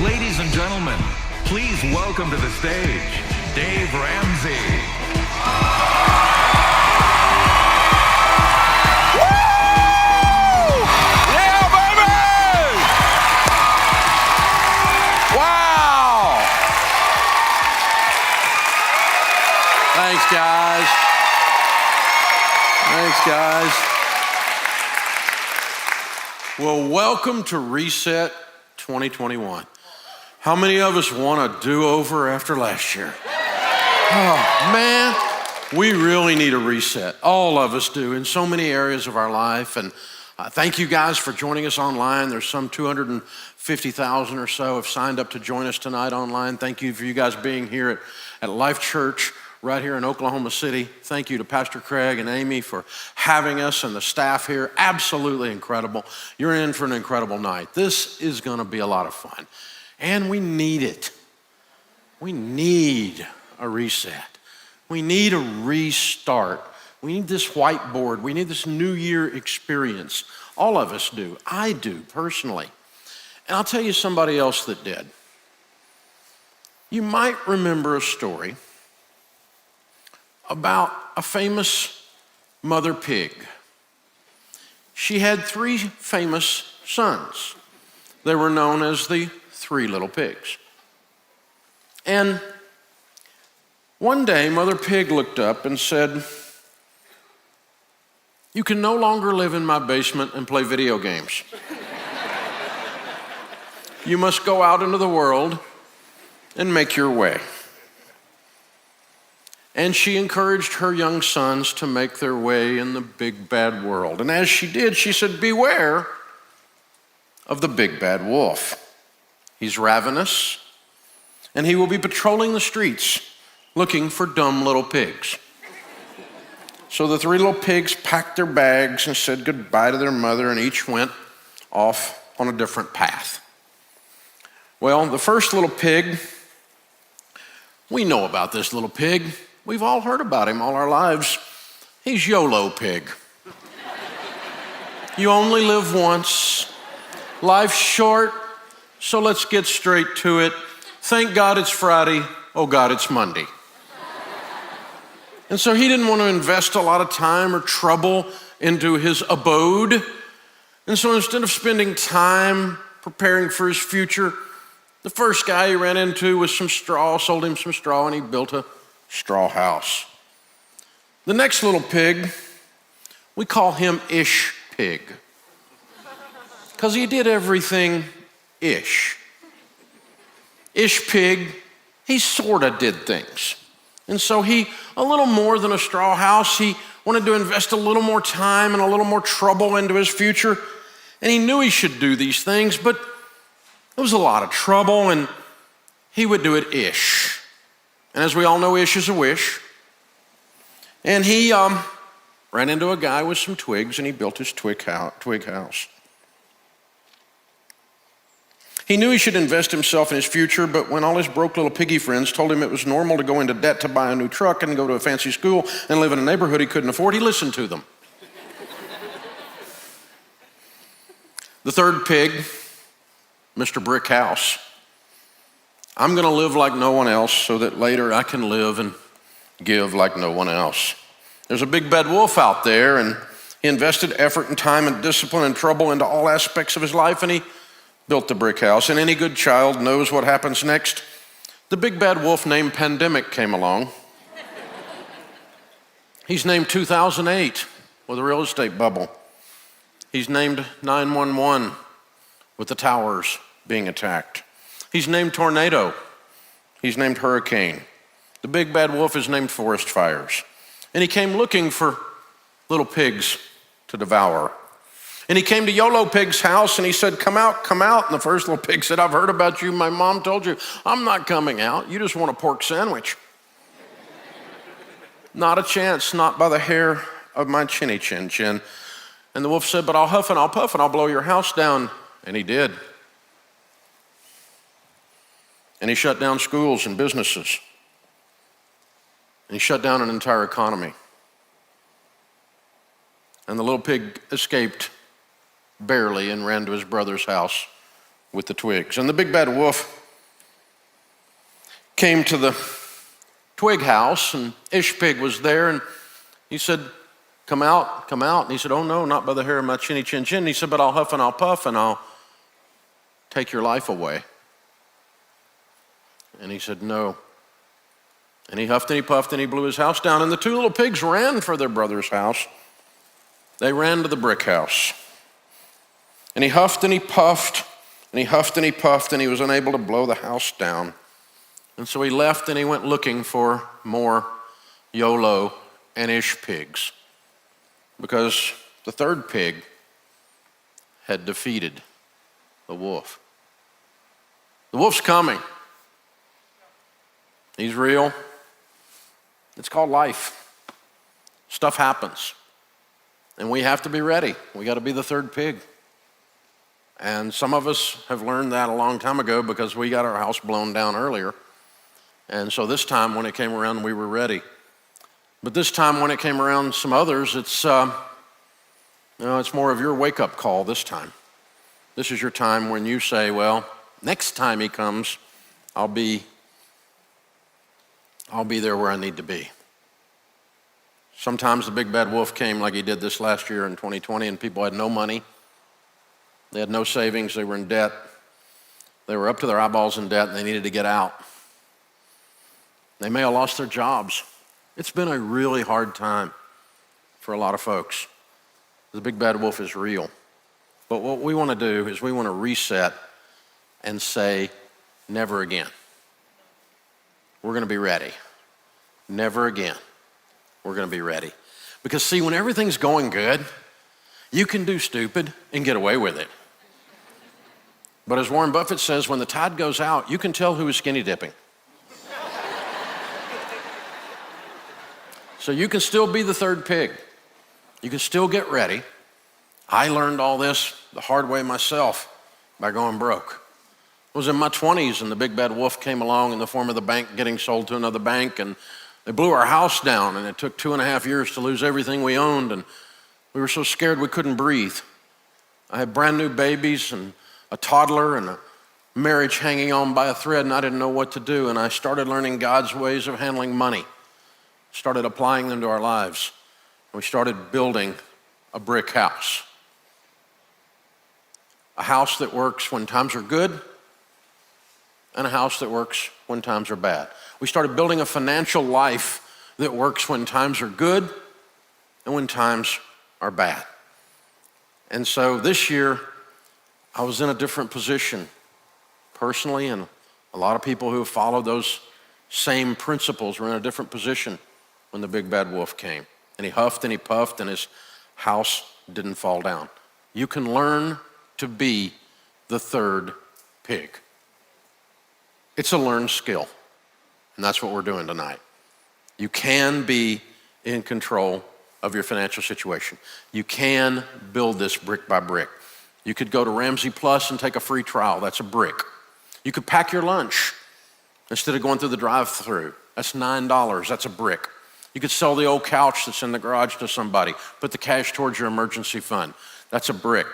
Ladies and gentlemen, please welcome to the stage, Dave Ramsey. Thanks, guys. Well, welcome to Reset 2021. How many of us want a do-over after last year? Oh, man, we really need a reset. All of us do in so many areas of our life. And thank you guys for joining us online. There's some 250,000 or so have signed up to join us tonight online. Thank you for you guys being here at Life Church right here in Oklahoma City. Thank you to Pastor Craig and Amy for having us and the staff here. Absolutely incredible. You're in for an incredible night. This is going to be a lot of fun. And we need it. We need a reset. We need a restart. We need this whiteboard. We need this New Year experience. All of us do. I do personally. And I'll tell you somebody else that did. You might remember a story about a famous mother pig. She had 3 famous sons. They were known as the 3 little pigs. And one day, Mother Pig looked up and said, "You can no longer live in my basement and play video games. You must go out into the world and make your way." And she encouraged her young sons to make their way in the big bad world. And as she did, she said, "Beware of the big bad wolf. He's ravenous, and he will be patrolling the streets looking for dumb little pigs." So the 3 little pigs packed their bags and said goodbye to their mother, and each went off on a different path. Well, the first little pig, we know about this little pig. We've all heard about him all our lives. He's YOLO Pig. You only live once. Life's short, so let's get straight to it. Thank God it's Friday. Oh God, it's Monday. And so he didn't want to invest a lot of time or trouble into his abode. And so instead of spending time preparing for his future, the first guy he ran into was some straw, sold him some straw, and he built a straw house. The next little pig, we call him Ish Pig, because he did everything ish. Ish Pig, he sort of did things. And so he, a little more than a straw house, he wanted to invest a little more time and a little more trouble into his future. And he knew he should do these things, but it was a lot of trouble, and he would do it ish. And as we all know, ish is a wish. And he ran into a guy with some twigs, and he built his twig house. He knew he should invest himself in his future, but when all his broke little piggy friends told him it was normal to go into debt to buy a new truck and go to a fancy school and live in a neighborhood he couldn't afford, he listened to them. The third pig, Mr. Brick House. I'm going to live like no one else so that later I can live and give like no one else. There's a big bad wolf out there, and he invested effort and time and discipline and trouble into all aspects of his life, and he built the brick house. And any good child knows what happens next. The big bad wolf named Pandemic came along. He's named 2008 with a real estate bubble. He's named 911 with the towers being attacked. He's named Tornado. He's named Hurricane. The big bad wolf is named Forest Fires. And he came looking for little pigs to devour. And he came to YOLO Pig's house and he said, come out, come out. And the first little pig said, I've heard about you. My mom told you. I'm not coming out. You just want a pork sandwich. Not a chance, not by the hair of my chinny chin chin. And the wolf said, but I'll huff and I'll puff and I'll blow your house down. And he did. And he shut down schools and businesses. And he shut down an entire economy. And the little pig escaped barely and ran to his brother's house with the twigs. And the big bad wolf came to the twig house, and Ish Pig was there, and he said, come out, come out. And he said, oh no, not by the hair of my chinny chin chin. And he said, but I'll huff and I'll puff and I'll take your life away. And he said, no. And he huffed and he puffed and he blew his house down, and the two little pigs ran for their brother's house. They ran to the brick house. And he huffed and he puffed and he huffed and he puffed, and he was unable to blow the house down. And so he left and he went looking for more YOLO and Ish pigs, because the third pig had defeated the wolf. The wolf's coming. He's real. It's called life. Stuff happens. And we have to be ready. We got to be the third pig. And some of us have learned that a long time ago because we got our house blown down earlier. And so this time when it came around, we were ready. But this time when it came around, some others, it's more of your wake-up call this time. This is your time when you say, well, next time he comes, I'll be there where I need to be. Sometimes the big bad wolf came like he did this last year in 2020, and people had no money. They had no savings. They were in debt. They were up to their eyeballs in debt, and they needed to get out. They may have lost their jobs. It's been a really hard time for a lot of folks. The big bad wolf is real. But what we want to do is we want to reset and say, never again. We're going to be ready. Never again. We're going to be ready. Because see, when everything's going good, you can do stupid and get away with it. But as Warren Buffett says, when the tide goes out, you can tell who is skinny dipping. So you can still be the third pig. You can still get ready. I learned all this the hard way myself by going broke. I was in my 20s and the big bad wolf came along in the form of the bank getting sold to another bank, and they blew our house down, and it took 2.5 years to lose everything we owned, and we were so scared we couldn't breathe. I had brand new babies and a toddler and a marriage hanging on by a thread, and I didn't know what to do, and I started learning God's ways of handling money. Started applying them to our lives. And we started building a brick house. A house that works when times are good, and a house that works when times are bad. We started building a financial life that works when times are good and when times are bad. And so this year, I was in a different position personally, and a lot of people who have followed those same principles were in a different position when the big bad wolf came. And he huffed and he puffed and his house didn't fall down. You can learn to be the third pig. It's a learned skill, and that's what we're doing tonight. You can be in control of your financial situation. You can build this brick by brick. You could go to Ramsey Plus and take a free trial. That's a brick. You could pack your lunch instead of going through the drive-thru. That's $9. That's a brick. You could sell the old couch that's in the garage to somebody. Put the cash towards your emergency fund. That's a brick.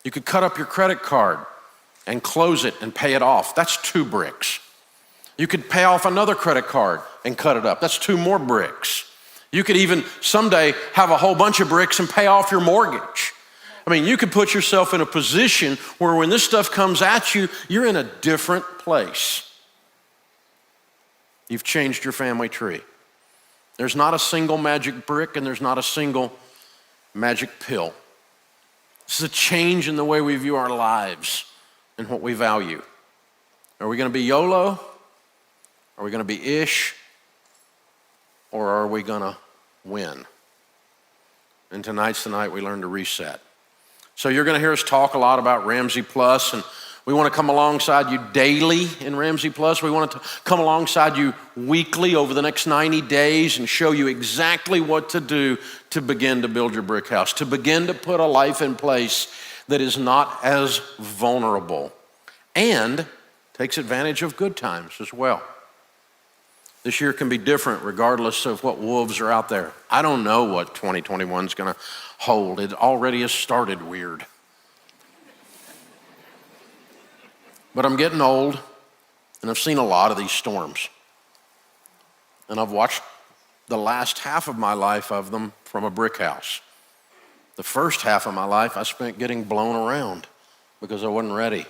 You could cut up your credit card and close it and pay it off. That's 2 bricks. You could pay off another credit card and cut it up. That's 2 more bricks. You could even someday have a whole bunch of bricks and pay off your mortgage. I mean, you could put yourself in a position where when this stuff comes at you, you're in a different place. You've changed your family tree. There's not a single magic brick and there's not a single magic pill. This is a change in the way we view our lives and what we value. Are we going to be YOLO? Are we going to be Ish? Or are we going to win? And tonight's the night we learn to reset. So you're going to hear us talk a lot about Ramsey Plus, and we want to come alongside you daily in Ramsey Plus. We want to come alongside you weekly over the next 90 days and show you exactly what to do to begin to build your brick house, to begin to put a life in place that is not as vulnerable and takes advantage of good times as well. This year can be different regardless of what wolves are out there. I don't know what 2021 is going to hold. It already has started weird. But I'm getting old, and I've seen a lot of these storms. And I've watched the last half of my life of them from a brick house. The first half of my life I spent getting blown around because I wasn't ready.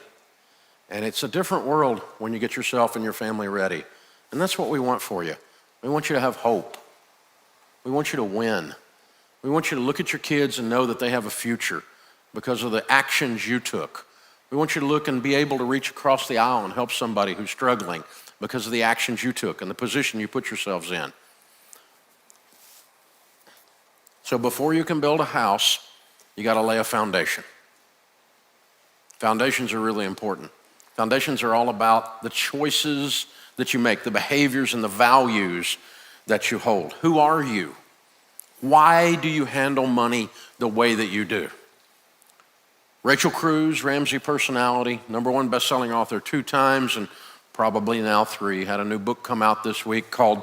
And it's a different world when you get yourself and your family ready. And that's what we want for you. We want you to have hope. We want you to win. We want you to look at your kids and know that they have a future because of the actions you took. We want you to look and be able to reach across the aisle and help somebody who's struggling because of the actions you took and the position you put yourselves in. So before you can build a house, you got to lay a foundation. Foundations are really important. Foundations are all about the choices that you make, the behaviors and the values that you hold. Who are you? Why do you handle money the way that you do? Rachel Cruz, Ramsey personality, #1 best-selling author 2 times and probably now 3, had a new book come out this week called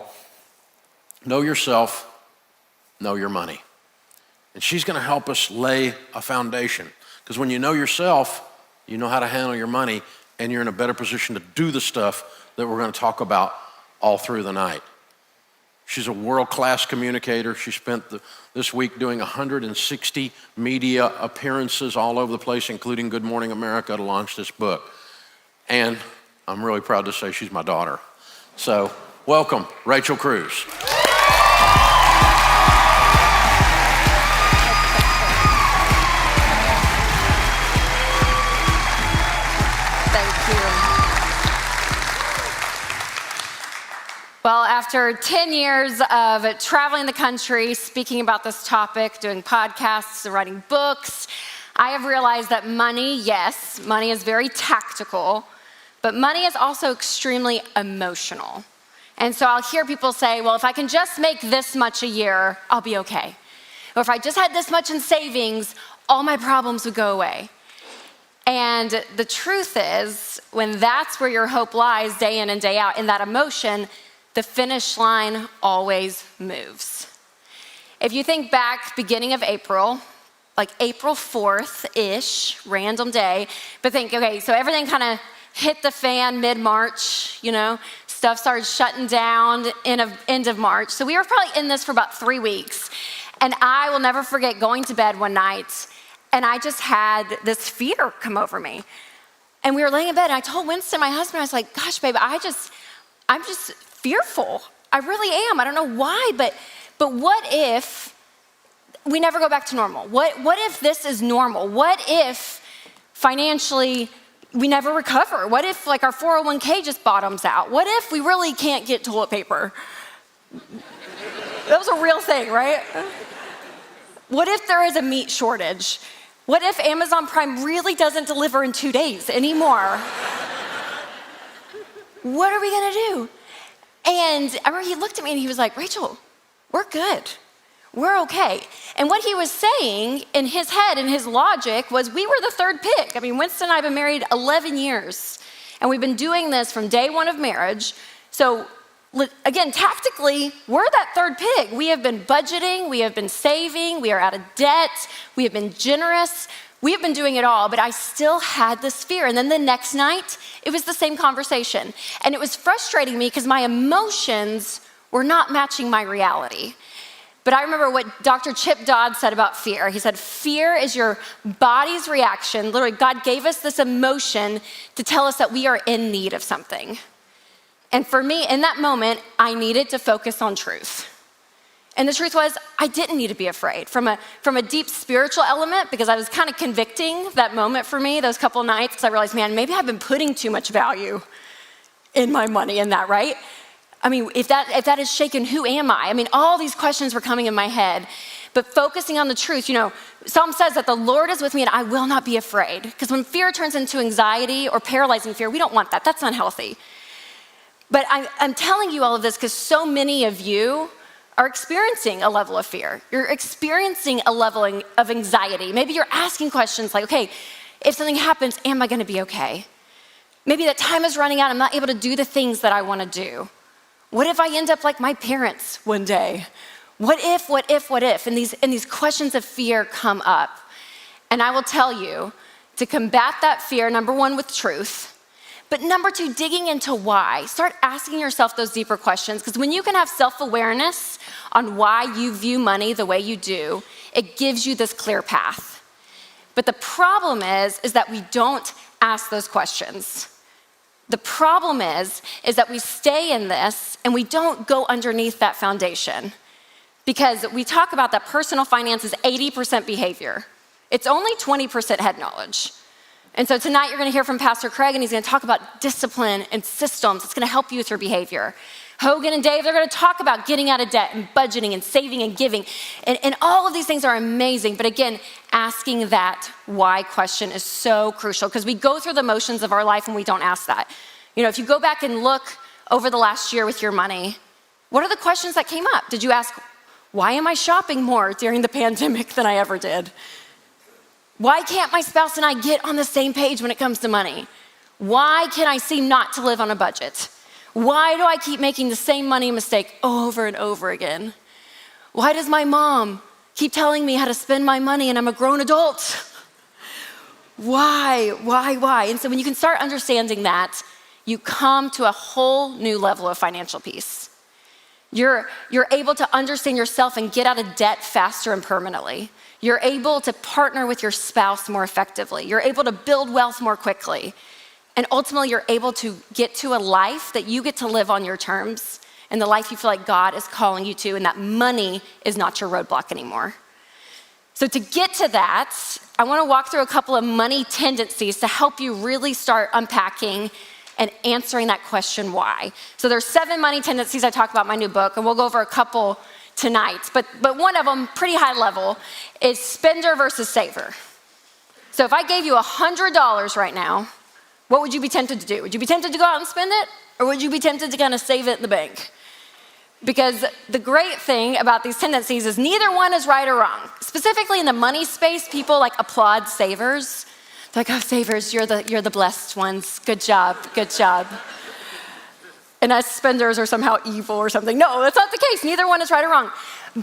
Know Yourself, Know Your Money. And she's going to help us lay a foundation. Because when you know yourself, you know how to handle your money, and you're in a better position to do the stuff that we're going to talk about all through the night. She's a world-class communicator. She spent this week doing 160 media appearances all over the place, including Good Morning America, to launch this book. And I'm really proud to say she's my daughter. So welcome, Rachel Cruz. Well, after 10 years of traveling the country, speaking about this topic, doing podcasts, and writing books, I have realized that money, yes, money is very tactical, but money is also extremely emotional. And so I'll hear people say, well, if I can just make this much a year, I'll be okay. Or if I just had this much in savings, all my problems would go away. And the truth is, when that's where your hope lies day in and day out, in that emotion, the finish line always moves. If you think back, beginning of April, like April 4th-ish, random day, but think, okay, so everything kind of hit the fan mid-March, stuff started shutting down end of March. So we were probably in this for about 3 weeks. And I will never forget going to bed one night, and I just had this fear come over me. And we were laying in bed, and I told Winston, my husband, I was like, gosh, babe, I'm just fearful. I really am. I don't know why, but what if we never go back to normal? What if this is normal? What if financially we never recover? What if like our 401k just bottoms out? What if we really can't get toilet paper? That was a real thing, right? What if there is a meat shortage? What if Amazon Prime really doesn't deliver in 2 days anymore? What are we gonna do? And I remember he looked at me and he was like, Rachel, we're good. We're okay. And what he was saying in his head and his logic was we were the third pick. I mean, Winston and I have been married 11 years, and we've been doing this from day one of marriage. So again, tactically, we're that third pick. We have been budgeting, we have been saving, we are out of debt, we have been generous. We have been doing it all, but I still had this fear. And then the next night, it was the same conversation. And it was frustrating me because my emotions were not matching my reality. But I remember what Dr. Chip Dodd said about fear. He said, fear is your body's reaction. Literally, God gave us this emotion to tell us that we are in need of something. And for me, in that moment, I needed to focus on truth. And the truth was, I didn't need to be afraid from a deep spiritual element, because I was kind of convicting that moment for me, those couple nights, because I realized, man, maybe I've been putting too much value in my money in that, right? I mean, if that is shaken, who am I? I mean, all these questions were coming in my head, but focusing on the truth, Psalm says that the Lord is with me and I will not be afraid. Because when fear turns into anxiety or paralyzing fear, we don't want that. That's unhealthy. But I'm telling you all of this because so many of you are experiencing a level of fear. You're experiencing a level of anxiety. Maybe you're asking questions like, okay, if something happens, am I gonna be okay? Maybe that time is running out, I'm not able to do the things that I wanna do. What if I end up like my parents one day? What if? And these questions of fear come up. And I will tell you, to combat that fear, number one, with truth, But number two, digging into why. Start asking yourself those deeper questions, because when you can have self-awareness on why you view money the way you do, it gives you this clear path. But the problem is that we don't ask those questions. The problem is that we stay in this and we don't go underneath that foundation. Because we talk about that personal finance is 80% behavior. It's only 20% head knowledge. And so tonight you're gonna hear from Pastor Craig, and he's gonna talk about discipline and systems. It's gonna help you with your behavior. Hogan and Dave, they're gonna talk about getting out of debt and budgeting and saving and giving. And all of these things are amazing. But again, asking that why question is so crucial, because we go through the motions of our life and we don't ask that. You know, if you go back and look over the last year with your money, what are the questions that came up? Did you ask, why am I shopping more during the pandemic than I ever did? Why can't my spouse and I get on the same page when it comes to money? Why can I seem not to live on a budget? Why do I keep making the same money mistake over and over again? Why does my mom keep telling me how to spend my money and I'm a grown adult? Why? And so when you can start understanding that, you come to a whole new level of financial peace. You're able to understand yourself and get out of debt faster and permanently. You're able to partner with your spouse more effectively. You're able to build wealth more quickly. And ultimately, you're able to get to a life that you get to live on your terms, and the life you feel like God is calling you to, and that money is not your roadblock anymore. So to get to that, I wanna walk through a couple of money tendencies to help you really start unpacking and answering that question, why. So there's 7 money tendencies I talk about in my new book, and we'll go over a couple tonight. But one of them, pretty high level, is spender versus saver. So if I gave you $100 right now, what would you be tempted to do? Would you be tempted to go out and spend it? Or would you be tempted to kind of save it in the bank? Because the great thing about these tendencies is neither one is right or wrong. Specifically in the money space, people like applaud savers. They're like, oh, savers, you're the blessed ones. Good job. And us spenders are somehow evil or something. No, that's not the case. Neither one is right or wrong.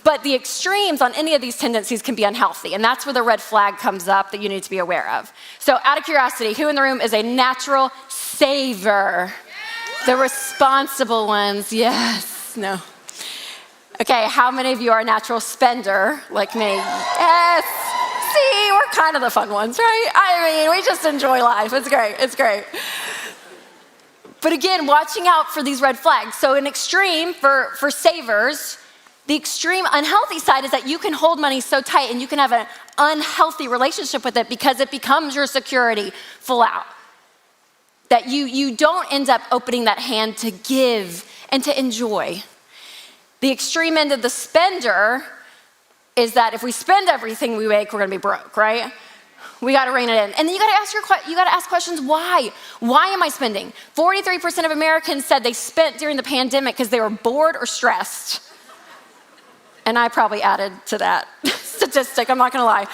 But the extremes on any of these tendencies can be unhealthy. And that's where the red flag comes up that you need to be aware of. So out of curiosity, who in the room is a natural saver? The responsible ones, yes, no. Okay, how many of you are a natural spender like me? Yes. See, we're kind of the fun ones, right? I mean, we just enjoy life. It's great. But again, watching out for these red flags. So an extreme for savers, the extreme unhealthy side is that you can hold money so tight and you can have an unhealthy relationship with it because it becomes your security full out. That you don't end up opening that hand to give and to enjoy. The extreme end of the spender is that if we spend everything we make, we're gonna be broke, right? We gotta rein it in. And then you gotta ask questions, why? Why am I spending? 43% of Americans said they spent during the pandemic because they were bored or stressed. And I probably added to that statistic, I'm not gonna lie.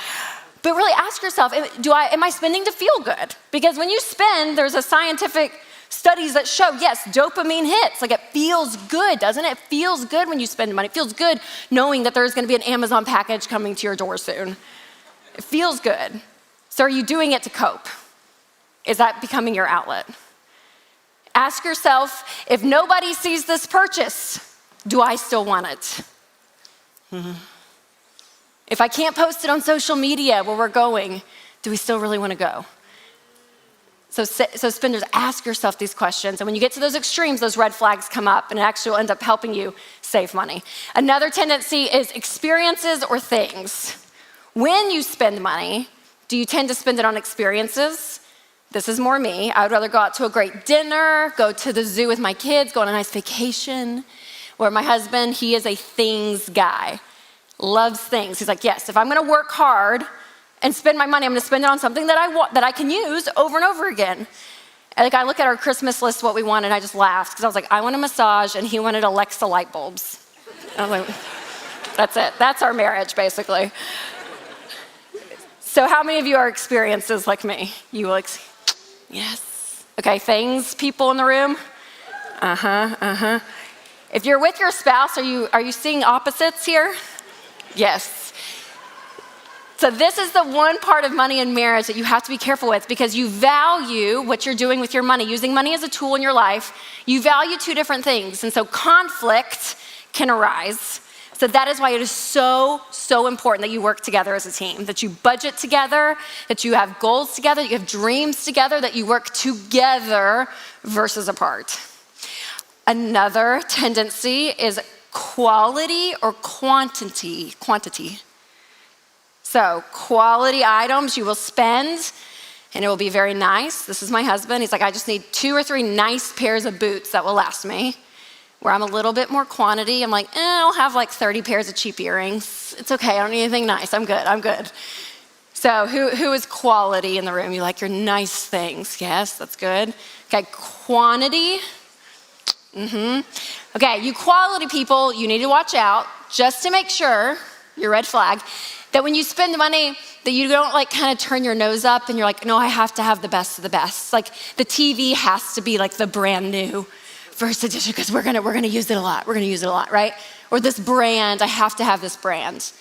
But really ask yourself, am I spending to feel good? Because when you spend, there's a scientific studies that show, yes, dopamine hits. Like it feels good, doesn't it? It feels good when you spend money. It feels good knowing that there's gonna be an Amazon package coming to your door soon. It feels good. So are you doing it to cope? Is that becoming your outlet? Ask yourself, if nobody sees this purchase, do I still want it? If I can't post it on social media where we're going, do we still really want to go? So spenders, ask yourself these questions. And when you get to those extremes, those red flags come up and it actually will end up helping you save money. Another tendency is experiences or things. When you spend money, do you tend to spend it on experiences? This is more me. I would rather go out to a great dinner, go to the zoo with my kids, go on a nice vacation. Where my husband, he is a things guy, loves things. He's like, yes, if I'm gonna work hard and spend my money, I'm gonna spend it on something that I want, that I can use over and over again. And like I look at our Christmas list, what we want, and I just laughed because I was like, I want a massage, and he wanted Alexa light bulbs. I was like, that's it. That's our marriage, basically. So how many of you are experiences like me? You will, yes. Okay, things, people in the room? If you're with your spouse, are you seeing opposites here? Yes. So this is the one part of money and marriage that you have to be careful with because you value what you're doing with your money. Using money as a tool in your life, you value two different things. And so conflict can arise. So that is why it is so, so important that you work together as a team, that you budget together, that you have goals together, you have dreams together, that you work together versus apart. Another tendency is quality or quantity. So quality items you will spend and it will be very nice. This is my husband. He's like, I just need 2 or 3 nice pairs of boots that will last me. Where I'm a little bit more quantity. I'm like, I'll have like 30 pairs of cheap earrings. It's okay, I don't need anything nice. I'm good. So who is quality in the room? You like your nice things. Yes, that's good. Okay, quantity. Okay, you quality people, you need to watch out just to make sure, your red flag, that when you spend money, that you don't like kind of turn your nose up and you're like, no, I have to have the best of the best. Like the TV has to be like the brand new first edition because we're gonna use it a lot. We're gonna use it a lot, right? Or this brand, I have to have this brand.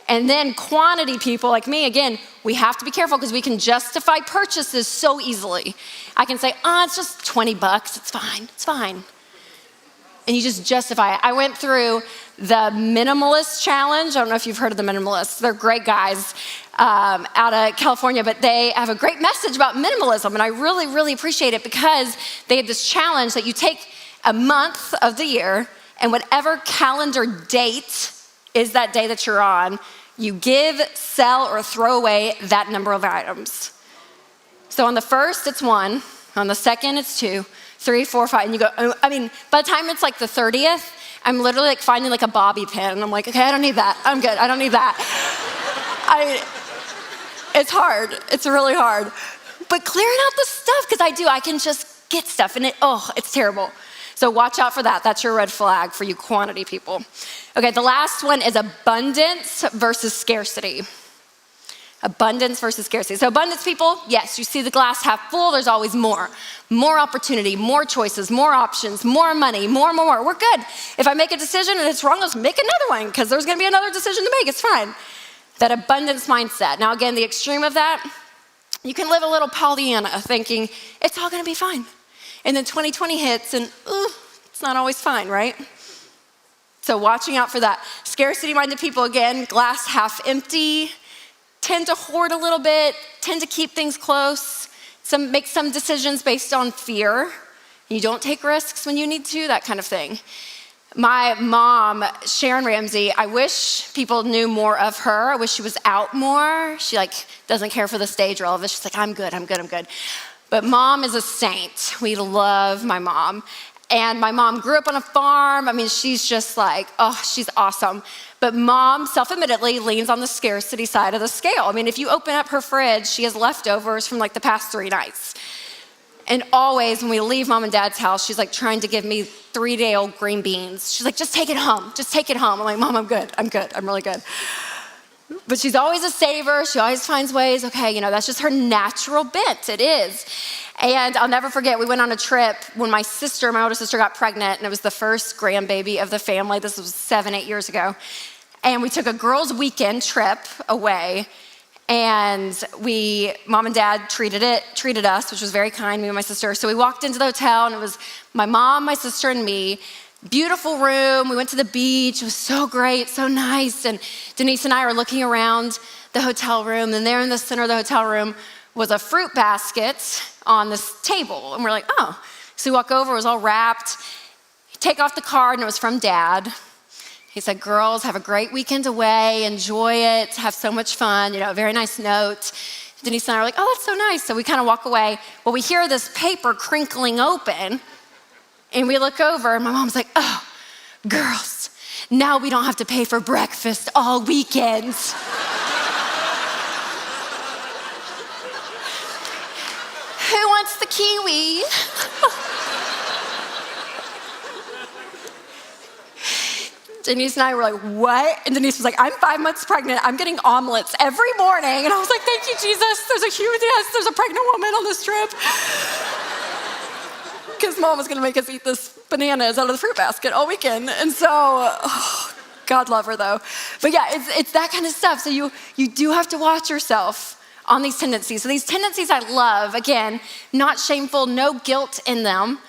And then quantity people like me, again, we have to be careful because we can justify purchases so easily. I can say, it's just $20, it's fine. And you just justify it. I went through the Minimalist challenge. I don't know if you've heard of the Minimalists. They're great guys out of California, but they have a great message about minimalism. And I really, really appreciate it because they had this challenge that you take a month of the year and whatever calendar date is that day that you're on, you give, sell, or throw away that number of items. So on the first, it's 1. On the second, it's 2. 3, 4, 5, and you go, by the time it's like the 30th, I'm literally like finding like a bobby pin, and I'm like, okay, I don't need that, I'm good, I don't need that. It's hard, it's really hard. But clearing out the stuff, because I can just get stuff, and it's terrible. So watch out for that, that's your red flag for you quantity people. Okay, the last one is abundance versus scarcity. Abundance versus scarcity. So abundance people, yes, you see the glass half full, there's always more. More opportunity, more choices, more options, more money, more. We're good. If I make a decision and it's wrong, let's make another one because there's gonna be another decision to make, it's fine. That abundance mindset. Now again, the extreme of that, you can live a little Pollyanna thinking it's all gonna be fine. And then 2020 hits and it's not always fine, right? So watching out for that. Scarcity-minded people, again, glass half empty, tend to hoard a little bit, tend to keep things close, make some decisions based on fear. You don't take risks when you need to, that kind of thing. My mom, Sharon Ramsey, I wish people knew more of her. I wish she was out more. She doesn't care for the stage or all of it. She's like, I'm good. But mom is a saint. We love my mom. And my mom grew up on a farm. She's just she's awesome. But mom, self-admittedly, leans on the scarcity side of the scale. If you open up her fridge, she has leftovers from the past 3 nights. And always when we leave mom and dad's house, she's trying to give me 3-day-old green beans. She's like, just take it home. I'm like, Mom, I'm good. I'm really good. But she's always a saver. She always finds ways. Okay, that's just her natural bent. It is. And I'll never forget, we went on a trip when my older sister got pregnant, and it was the first grandbaby of the family. This was 7-8 years ago. And we took a girls' weekend trip away, and mom and dad treated us, which was very kind, me and my sister. So we walked into the hotel, and it was my mom, my sister, and me. Beautiful room. We went to the beach. It was so great, so nice. And Denise and I are looking around the hotel room, and there in the center of the hotel room was a fruit basket on this table. And we're like, oh. So we walk over, it was all wrapped. Take off the card, and it was from Dad. He said, girls, have a great weekend away, enjoy it, have so much fun, a very nice note. Denise and I are like, oh, that's so nice. So we kind of walk away. Well, we hear this paper crinkling open, and we look over, and my mom's like, oh, girls, now we don't have to pay for breakfast all weekend. Who wants the kiwi? Denise and I were like, what? And Denise was like, I'm 5 months pregnant. I'm getting omelets every morning. And I was like, thank you, Jesus. There's a pregnant woman on this trip. Because mom was going to make us eat this bananas out of the fruit basket all weekend. And so, God love her though. But yeah, it's that kind of stuff. So you do have to watch yourself on these tendencies. So these tendencies I love, again, not shameful, no guilt in them,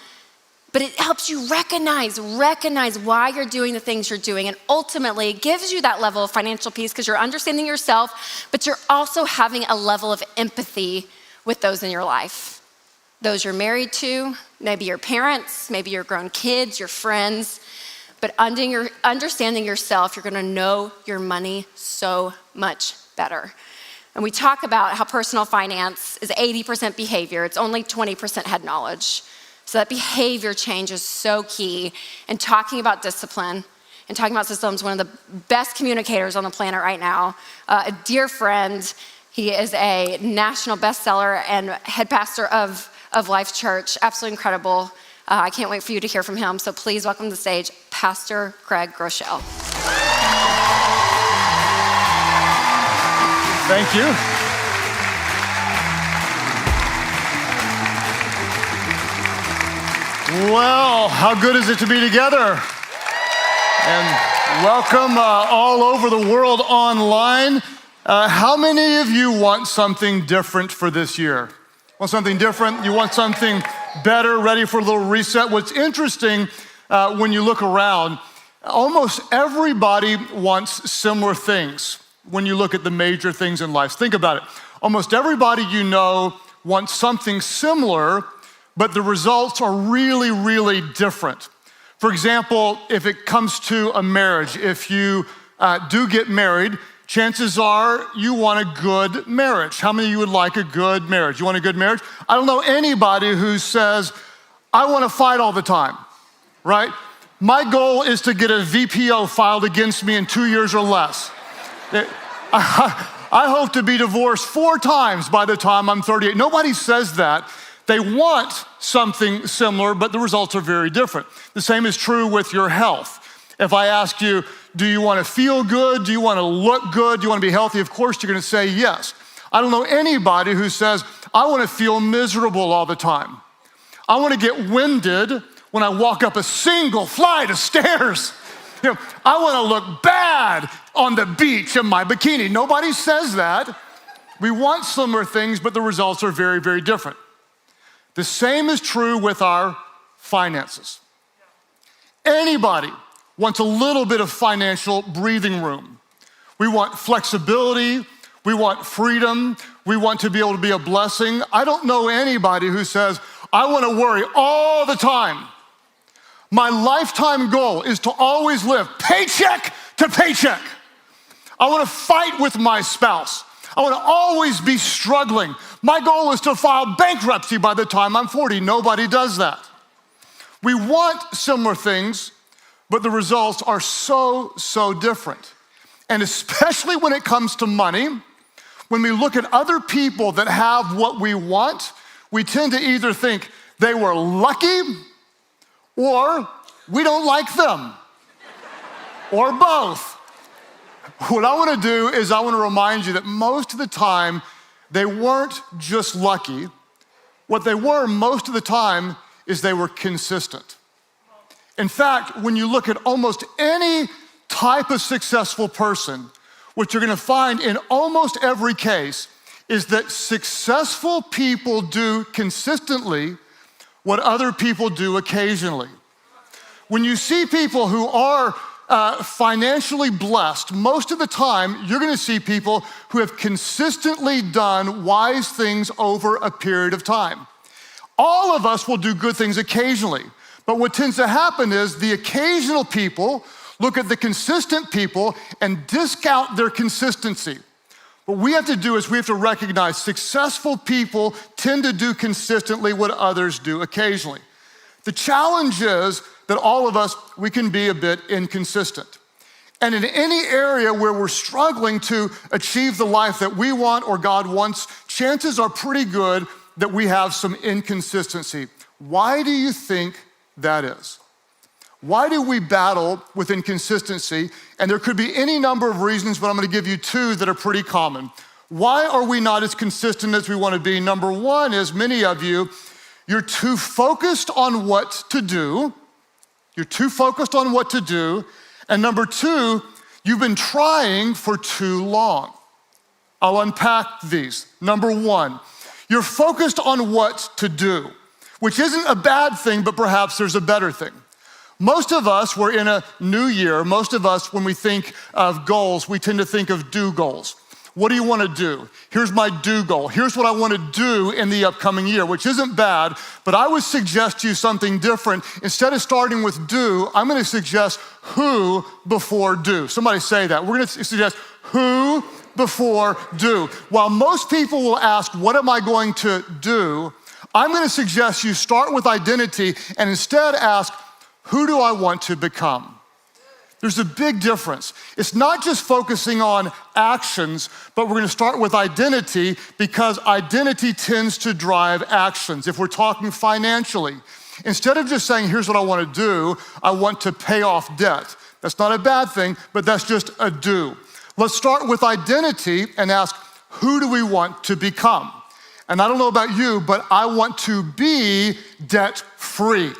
but it helps you recognize why you're doing the things you're doing. And ultimately, it gives you that level of financial peace because you're understanding yourself, but you're also having a level of empathy with those in your life. Those you're married to, maybe your parents, maybe your grown kids, your friends. But understanding yourself, you're gonna know your money so much better. And we talk about how personal finance is 80% behavior. It's only 20% head knowledge. So that behavior change is so key. And talking about discipline and talking about systems, one of the best communicators on the planet right now, a dear friend. He is a national bestseller and head pastor of Life Church. Absolutely incredible. I can't wait for you to hear from him. So please welcome to the stage, Pastor Craig Groeschel. Thank you. Well, how good is it to be together? And welcome all over the world online. How many of you want something different for this year? Want something different? You want something better, ready for a little reset? What's interesting when you look around, almost everybody wants similar things when you look at the major things in life. Think about it. Almost everybody you know wants something similar, but the results are really, really different. For example, if it comes to a marriage, if you do get married, chances are you want a good marriage. How many of you would like a good marriage? You want a good marriage? I don't know anybody who says, I want to fight all the time, right? My goal is to get a VPO filed against me in 2 years or less. I hope to be divorced 4 times by the time I'm 38. Nobody says that. They want something similar, but the results are very different. The same is true with your health. If I ask you, do you want to feel good? Do you want to look good? Do you want to be healthy? Of course, you're going to say yes. I don't know anybody who says, I want to feel miserable all the time. I want to get winded when I walk up a single flight of stairs. I want to look bad on the beach in my bikini. Nobody says that. We want similar things, but the results are very, very different. The same is true with our finances. Anybody wants a little bit of financial breathing room. We want flexibility. We want freedom. We want to be able to be a blessing. I don't know anybody who says, I want to worry all the time. My lifetime goal is to always live paycheck to paycheck. I want to fight with my spouse. I want to always be struggling. My goal is to file bankruptcy by the time I'm 40. Nobody does that. We want similar things, but the results are so different. And especially when it comes to money, when we look at other people that have what we want, we tend to either think they were lucky or we don't like them, or both. What I want to do is I want to remind you that most of the time, they weren't just lucky. What they were most of the time is they were consistent. In fact, when you look at almost any type of successful person, what you're going to find in almost every case is that successful people do consistently what other people do occasionally. When you see people who are financially blessed, most of the time, you're going to see people who have consistently done wise things over a period of time. All of us will do good things occasionally, but what tends to happen is the occasional people look at the consistent people and discount their consistency. What we have to do is we have to recognize successful people tend to do consistently what others do occasionally. The challenge is that all of us, we can be a bit inconsistent. And in any area where we're struggling to achieve the life that we want or God wants, chances are pretty good that we have some inconsistency. Why do you think that is? Why do we battle with inconsistency? And there could be any number of reasons, but I'm going to give you 2 that are pretty common. Why are we not as consistent as we want to be? Number 1 is many of you, you're too focused on what to do. You're too focused on what to do, And number two, you've been trying for too long. I'll unpack these. Number one, you're focused on what to do, which isn't a bad thing, but perhaps there's a better thing. Most of us, we're in a new year. Most of us, when we think of goals, we tend to think of do goals. What do you want to do? Here's my do goal. Here's what I want to do in the upcoming year, which isn't bad, but I would suggest to you something different. Instead of starting with do, I'm going to suggest who before do. Somebody say that. We're going to suggest who before do. While most people will ask, what am I going to do? I'm going to suggest you start with identity and instead ask, who do I want to become? There's a big difference. It's not just focusing on actions, but we're going to start with identity because identity tends to drive actions. If we're talking financially, instead of just saying, here's what I want to do, I want to pay off debt. That's not a bad thing, but that's just a do. Let's start with identity and ask, who do we want to become? And I don't know about you, but I want to be debt-free.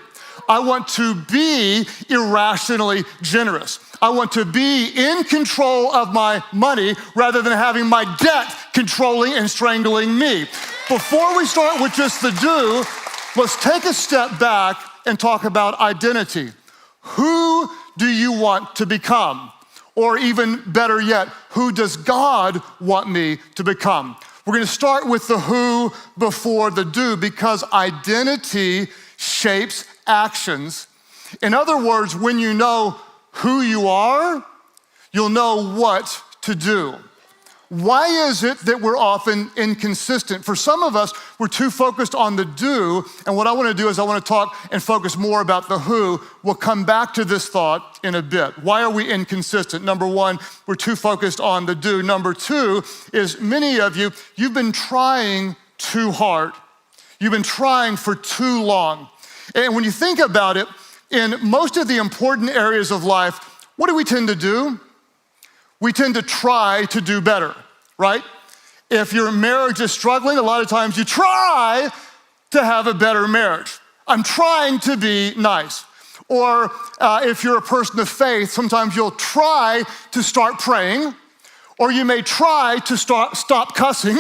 I want to be irrationally generous. I want to be in control of my money rather than having my debt controlling and strangling me. Before we start with just the do, let's take a step back and talk about identity. Who do you want to become? Or even better yet, who does God want me to become? We're going to start with the who before the do because identity shapes actions. In other words, when you know who you are, you'll know what to do. Why is it that we're often inconsistent? For some of us, we're too focused on the do, and what I want to do is I want to talk and focus more about the who. We'll come back to this thought in a bit. Why are we inconsistent? Number one, we're too focused on the do. Number two is many of you, you've been trying too hard. You've been trying for too long. And when you think about it, in most of the important areas of life, what do we tend to do? We tend to try to do better, right? If your marriage is struggling, a lot of times you try to have a better marriage. I'm trying to be nice. Or if you're a person of faith, sometimes you'll try to start praying, or you may try to stop cussing,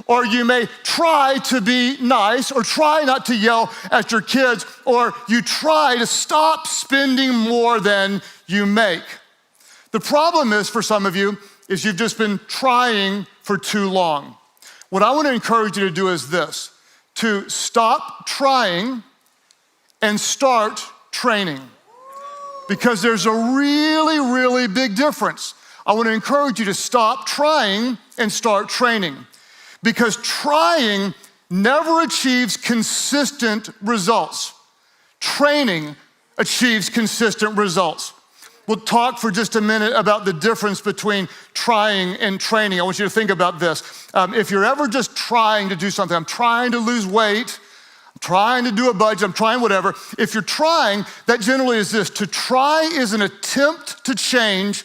or you may try to be nice, or try not to yell at your kids, or you try to stop spending more than you make. The problem is for some of you is you've just been trying for too long. What I want to encourage you to do is this, to stop trying and start training. Because there's a really, really big difference. I want to encourage you to stop trying and start training. Because trying never achieves consistent results. Training achieves consistent results. We'll talk for just a minute about the difference between trying and training. I want you to think about this. If you're ever just trying to do something, I'm trying to lose weight, I'm trying to do a budget, I'm trying whatever. If you're trying, that generally is this. To try is an attempt to change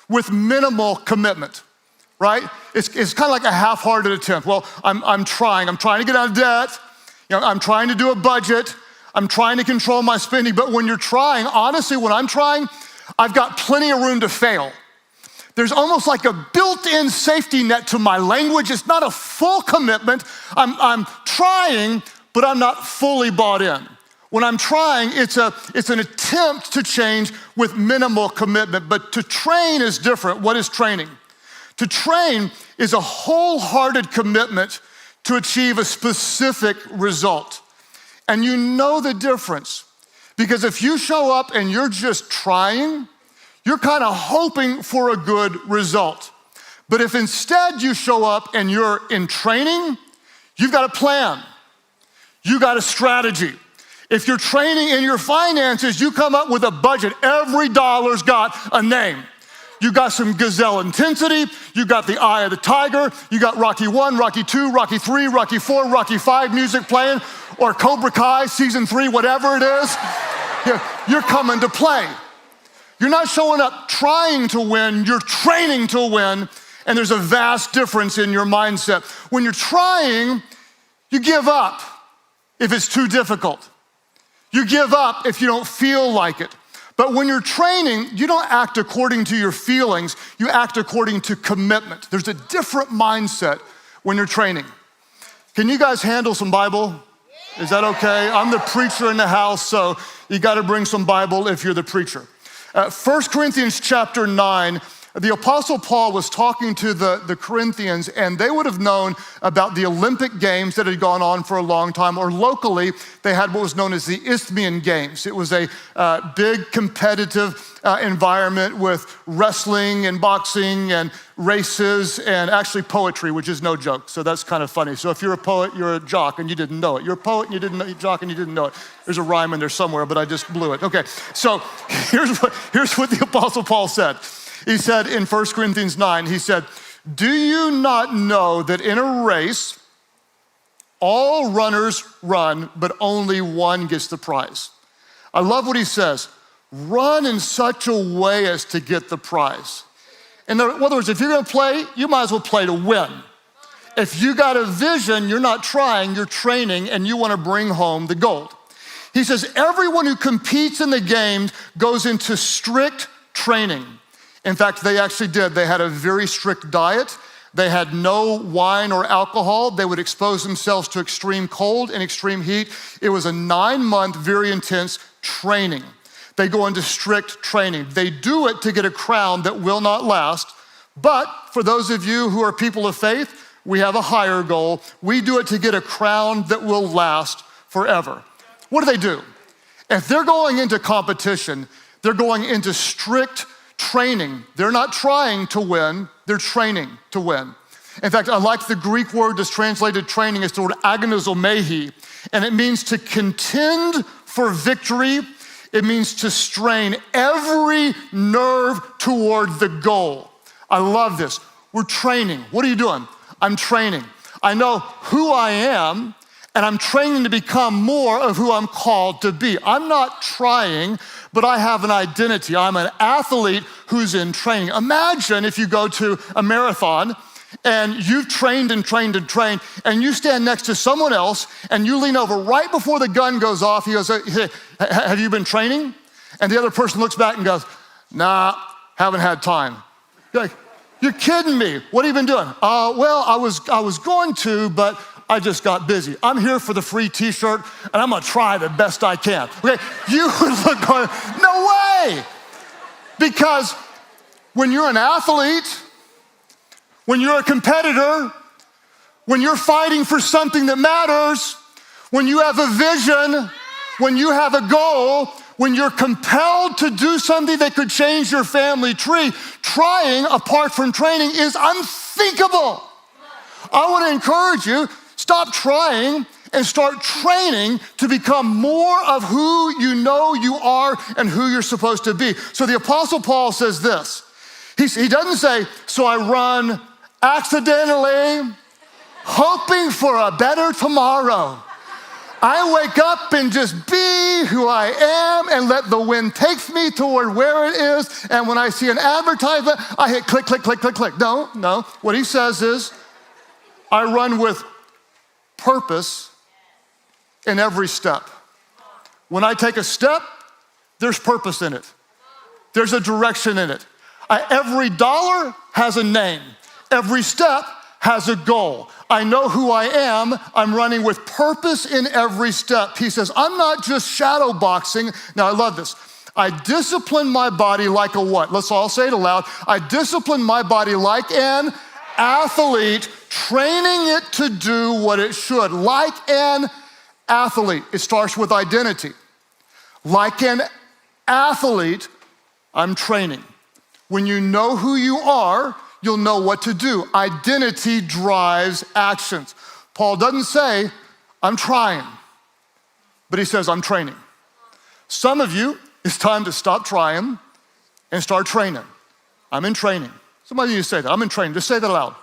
with minimal commitment, right? It's kind of like a half-hearted attempt. Well, I'm trying to get out of debt. I'm trying to do a budget. I'm trying to control my spending. But when you're trying, honestly, when I'm trying, I've got plenty of room to fail. There's almost like a built-in safety net to my language. It's not a full commitment. I'm trying, but I'm not fully bought in. When I'm trying, it's an attempt to change with minimal commitment. But to train is different. What is training? To train is a wholehearted commitment to achieve a specific result. And you know the difference. Because if you show up and you're just trying, you're kind of hoping for a good result. But if instead you show up and you're in training, you've got a plan. You got a strategy. If you're training in your finances, you come up with a budget. Every dollar's got a name. You got some gazelle intensity. You got the eye of the tiger. You got Rocky 1, Rocky 2, Rocky 3, Rocky 4, Rocky 5 music playing, or Cobra Kai season 3, whatever it is. You're coming to play. You're not showing up trying to win, you're training to win, and there's a vast difference in your mindset. When you're trying, you give up if it's too difficult. You give up if you don't feel like it. But when you're training, you don't act according to your feelings, you act according to commitment. There's a different mindset when you're training. Can you guys handle some Bible? Is that okay? I'm the preacher in the house, so you gotta bring some Bible if you're the preacher. 1 Corinthians chapter 9, the Apostle Paul was talking to the Corinthians, and they would have known about the Olympic Games that had gone on for a long time, or locally, they had what was known as the Isthmian Games. It was a big competitive environment with wrestling and boxing and races and actually poetry, which is no joke. So that's kind of funny. So if you're a poet, you're a jock and you didn't know it. You're a poet and you didn't know, you're a jock and you didn't know it. There's a rhyme in there somewhere, but I just blew it. Okay, so here's what the Apostle Paul said. He said in 1 Corinthians 9, he said, do you not know that in a race, all runners run, but only one gets the prize? I love what he says. Run in such a way as to get the prize. In other words, if you're gonna play, you might as well play to win. If you got a vision, you're not trying, you're training, and you wanna bring home the gold. He says, everyone who competes in the games goes into strict training. In fact, they actually did. They had a very strict diet. They had no wine or alcohol. They would expose themselves to extreme cold and extreme heat. It was a 9-month, very intense training. They go into strict training. They do it to get a crown that will not last. But for those of you who are people of faith, we have a higher goal. We do it to get a crown that will last forever. What do? If they're going into competition, they're going into strict training. They're not trying to win, they're training to win. In fact, I like the Greek word that's translated training. It's the word agonizomai, and it means to contend for victory. It means to strain every nerve toward the goal. I love this. We're training. What are you doing? I'm training. I know who I am, and I'm training to become more of who I'm called to be. I'm not trying, but I have an identity. I'm an athlete who's in training. Imagine if you go to a marathon and you've trained and trained and trained, and you stand next to someone else and you lean over right before the gun goes off. He goes, hey, have you been training? And the other person looks back and goes, nah, haven't had time. You're like, you're kidding me. What have you been doing? Well, I was going to, but I just got busy. I'm here for the free t-shirt, and I'm gonna try the best I can. Okay, you would look going, no way! Because when you're an athlete, when you're a competitor, when you're fighting for something that matters, when you have a vision, when you have a goal, when you're compelled to do something that could change your family tree, trying apart from training is unthinkable. I wanna encourage you, stop trying and start training to become more of who you know you are and who you're supposed to be. So the Apostle Paul says this. He doesn't say, so I run accidentally, hoping for a better tomorrow. I wake up and just be who I am and let the wind take me toward where it is. And when I see an advertisement, I hit click, click, click, click, click. No. What he says is, I run with purpose in every step. When I take a step, there's purpose in it. There's a direction in it. Every dollar has a name. Every step has a goal. I know who I am. I'm running with purpose in every step. He says, I'm not just shadow boxing. Now, I love this. I discipline my body like a what? Let's all say it aloud. I discipline my body like an athlete, training it to do what it should. Like an athlete. It starts with identity. Like an athlete, I'm training. When you know who you are, you'll know what to do. Identity drives actions. Paul doesn't say, I'm trying, but he says, I'm training. Some of you, it's time to stop trying and start training. I'm in training. Somebody needs to say that. I'm in training. Just say that aloud.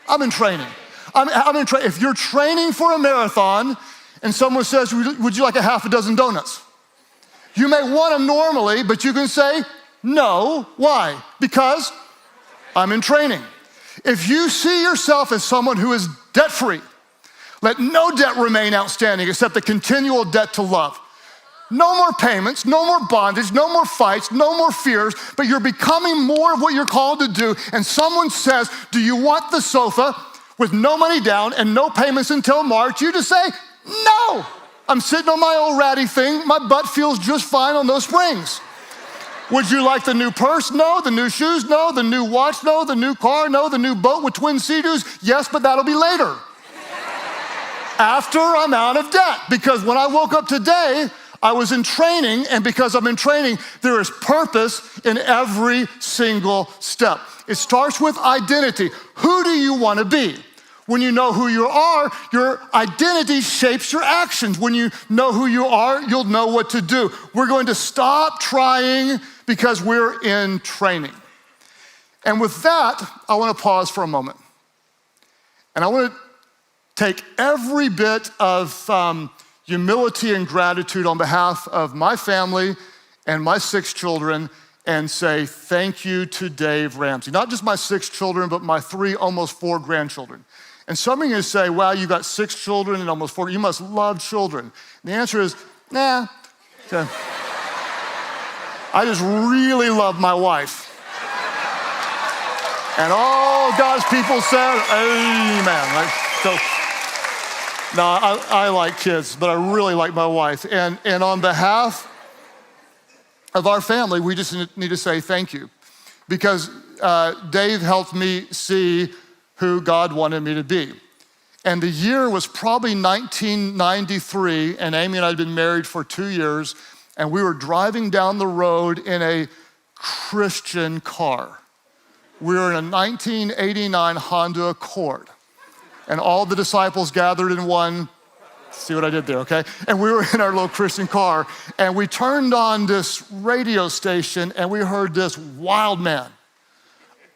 I'm in training. I'm in training. If you're training for a marathon and someone says, would you like a half a dozen donuts? You may want them normally, but you can say no. Why? Because I'm in training. If you see yourself as someone who is debt-free, let no debt remain outstanding except the continual debt to love. No more payments, no more bondage, no more fights, no more fears, but you're becoming more of what you're called to do. And someone says, do you want the sofa with no money down and no payments until March? You just say, no. I'm sitting on my old ratty thing. My butt feels just fine on those springs. Would you like the new purse? No. The new shoes? No. The new watch? No. The new car? No. The new boat with twin sea-doos? Yes, but that'll be later. After I'm out of debt. Because when I woke up today, I was in training, and because I'm in training, there is purpose in every single step. It starts with identity. Who do you want to be? When you know who you are, your identity shapes your actions. When you know who you are, you'll know what to do. We're going to stop trying because we're in training. And with that, I want to pause for a moment. And I want to take every bit of humility and gratitude on behalf of my family and my 6 children and say thank you to Dave Ramsey. Not just my 6 children, but my 3, almost 4 grandchildren. And some of you say, wow, you got 6 children and almost 4, you must love children. And the answer is, nah. Okay. I just really love my wife. And all God's people said, amen. Right? So, no, I like kids, but I really like my wife. And on behalf of our family, we just need to say thank you. Because Dave helped me see who God wanted me to be. And the year was probably 1993, and Amy and I had been married for 2 years, and we were driving down the road in a Christian car. We were in a 1989 Honda Accord. And all the disciples gathered in one, see what I did there, okay? And we were in our little Christian car, and we turned on this radio station, and we heard this wild man.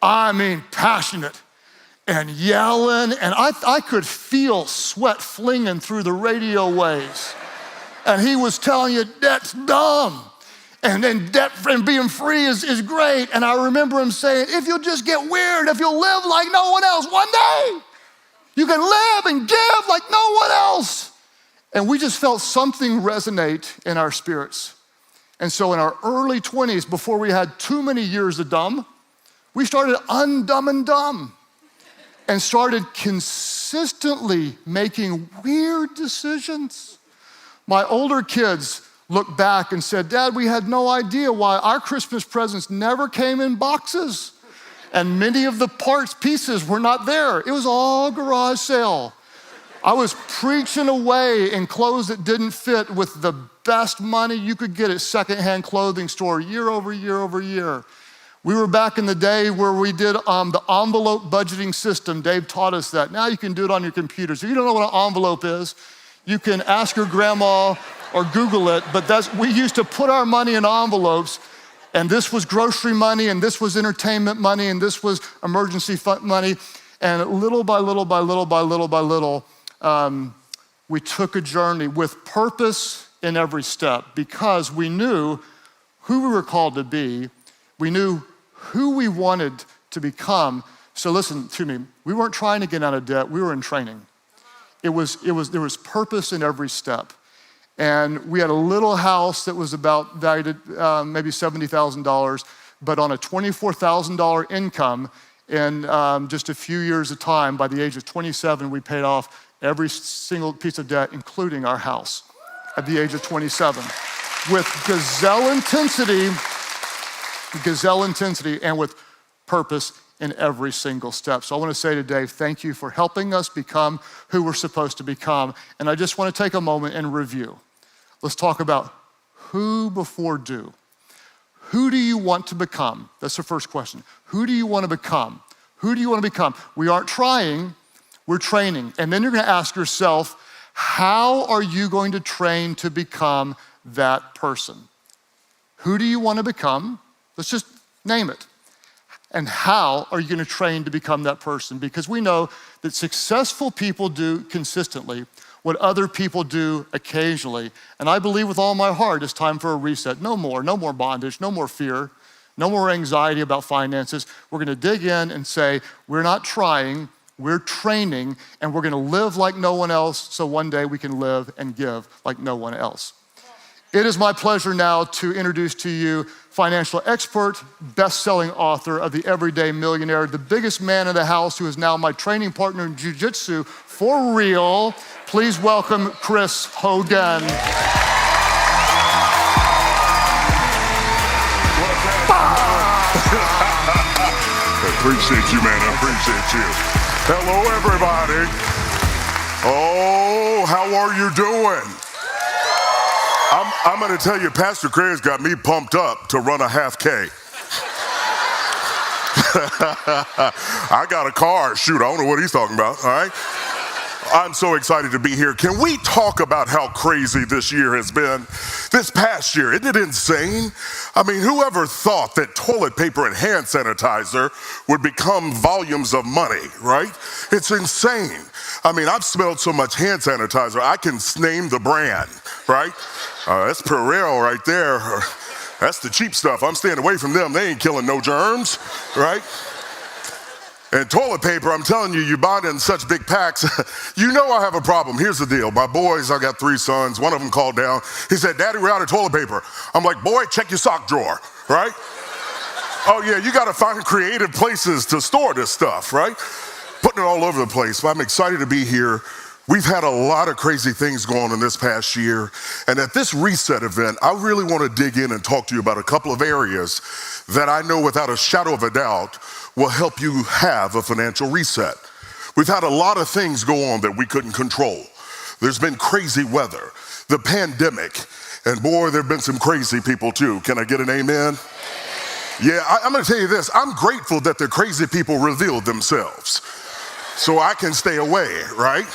I mean, passionate and yelling, and I could feel sweat flinging through the radio waves. And he was telling you, debt's dumb. And then debt and being free is great. And I remember him saying, if you'll just get weird, if you'll live like no one else, one day you can live and give like no one else. And we just felt something resonate in our spirits. And so in our early 20s, before we had too many years of dumb, we started undumb and dumb and started consistently making weird decisions. My older kids looked back and said, Dad, we had no idea why our Christmas presents never came in boxes. And many of the pieces were not there. It was all garage sale. I was preaching away in clothes that didn't fit with the best money you could get at secondhand clothing store year over year over year. We were back in the day where we did the envelope budgeting system. Dave taught us that. Now you can do it on your computer. So if you don't know what an envelope is, you can ask your grandma or Google it, but we used to put our money in envelopes, and this was grocery money, and this was entertainment money, and this was emergency fund money, and little by little by little by little by little, we took a journey with purpose in every step because we knew who we were called to be. We knew who we wanted to become. So listen to me, we weren't trying to get out of debt, we were in training. There was purpose in every step. And we had a little house that was about valued at maybe $70,000, but on a $24,000 income in just a few years of time, by the age of 27, we paid off every single piece of debt, including our house, at the age of 27. With gazelle intensity and with purpose in every single step. So I want to say to Dave, thank you for helping us become who we're supposed to become. And I just want to take a moment and review. Let's talk about who before do. Who do you want to become? That's the first question. Who do you want to become? Who do you want to become? We aren't trying, we're training. And then you're going to ask yourself, how are you going to train to become that person? Who do you want to become? Let's just name it. And how are you going to train to become that person? Because we know that successful people do consistently what other people do occasionally. And I believe with all my heart it's time for a reset. No more bondage, no more fear, no more anxiety about finances. We're going to dig in and say, we're not trying, we're training, and we're going to live like no one else so one day we can live and give like no one else. It is my pleasure now to introduce to you financial expert, best-selling author of The Everyday Millionaire, the biggest man in the house, who is now my training partner in jiu-jitsu for real. Please welcome Chris Hogan. Appreciate you, man. I appreciate you. Hello, everybody. Oh, how are you doing? I'm going to tell you, Pastor Craig's got me pumped up to run a half K. I got a car. Shoot, I don't know what he's talking about, all right? I'm so excited to be here. Can we talk about how crazy this year has been? This past year, isn't it insane? I mean, whoever thought that toilet paper and hand sanitizer would become volumes of money, right? It's insane. I mean, I've smelled so much hand sanitizer, I can name the brand, right? That's Perel right there. That's the cheap stuff. I'm staying away from them. They ain't killing no germs, right? And toilet paper, I'm telling you, you buy it in such big packs. You know I have a problem. Here's the deal. My boys, I got 3 sons. One of them called down. He said, Daddy, we're out of toilet paper. I'm like, boy, check your sock drawer, right? Oh, yeah, you got to find creative places to store this stuff, right? Putting it all over the place. But I'm excited to be here. We've had a lot of crazy things going on in this past year. And at this reset event, I really want to dig in and talk to you about a couple of areas that I know without a shadow of a doubt will help you have a financial reset. We've had a lot of things go on that we couldn't control. There's been crazy weather, the pandemic, and boy, there've been some crazy people too. Can I get an amen? Yeah, I'm gonna tell you this, I'm grateful that the crazy people revealed themselves so I can stay away, right?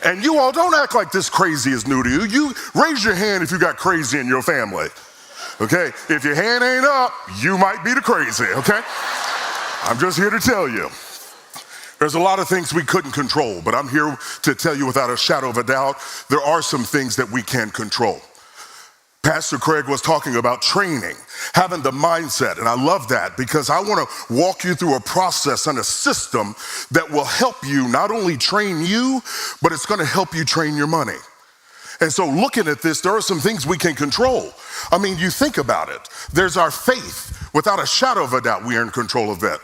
And you all don't act like this crazy is new to you. You raise your hand if you got crazy in your family, okay? If your hand ain't up, you might be the crazy, okay? I'm just here to tell you. There's a lot of things we couldn't control, but I'm here to tell you without a shadow of a doubt, there are some things that we can control. Pastor Craig was talking about training, having the mindset, and I love that because I want to walk you through a process and a system that will help you not only train you, but it's going to help you train your money. And so looking at this, there are some things we can control. I mean, you think about it. There's our faith. Without a shadow of a doubt, we are in control of that.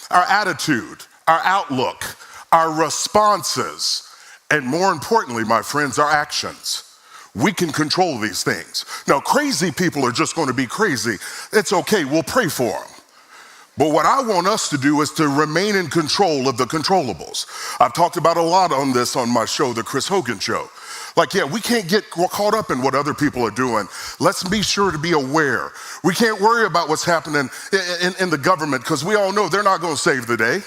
Our attitude, our outlook, our responses, and more importantly, my friends, our actions. We can control these things. Now, crazy people are just going to be crazy. It's okay, we'll pray for them. But what I want us to do is to remain in control of the controllables. I've talked about a lot on this on my show, The Chris Hogan Show. Like, yeah, we can't get caught up in what other people are doing. Let's be sure to be aware. We can't worry about what's happening in the government because we all know they're not going to save the day.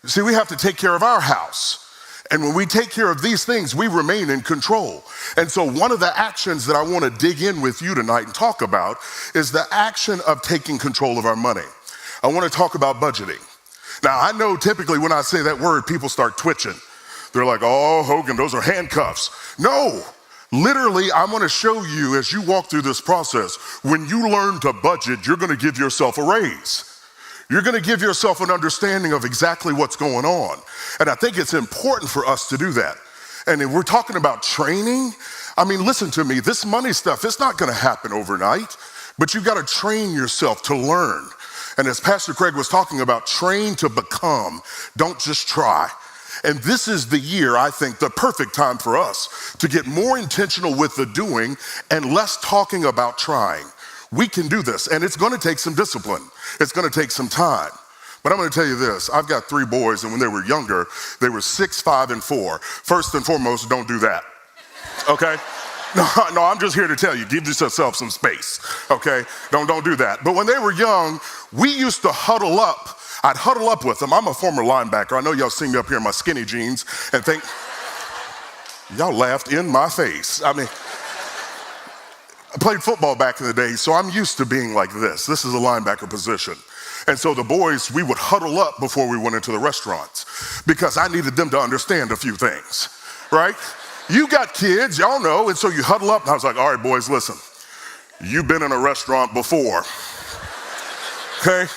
See, we have to take care of our house. And when we take care of these things, we remain in control. And so one of the actions that I want to dig in with you tonight and talk about is the action of taking control of our money. I want to talk about budgeting. Now, I know typically when I say that word, people start twitching. They're like, oh, Hogan, those are handcuffs. No, literally, I'm going to show you as you walk through this process, when you learn to budget, you're going to give yourself a raise. You're going to give yourself an understanding of exactly what's going on. And I think it's important for us to do that. And if we're talking about training, I mean, listen to me, this money stuff, it's not going to happen overnight, but you've got to train yourself to learn. And as Pastor Craig was talking about, train to become, don't just try. And this is the year, I think, the perfect time for us to get more intentional with the doing and less talking about trying. We can do this, and it's going to take some discipline. It's going to take some time. But I'm going to tell you this. I've got 3 boys, and when they were younger, they were 6, 5, and 4. First and foremost, don't do that, okay? No, I'm just here to tell you, give yourself some space, okay? Don't do that. But when they were young, we used to huddle up. I'd huddle up with them. I'm a former linebacker. I know y'all see me up here in my skinny jeans and think, y'all laughed in my face. I mean, I played football back in the day, so I'm used to being like this. This is a linebacker position. And so the boys, we would huddle up before we went into the restaurants because I needed them to understand a few things, right? You got kids, y'all know, and so you huddle up, and I was like, all right, boys, listen. You've been in a restaurant before, okay?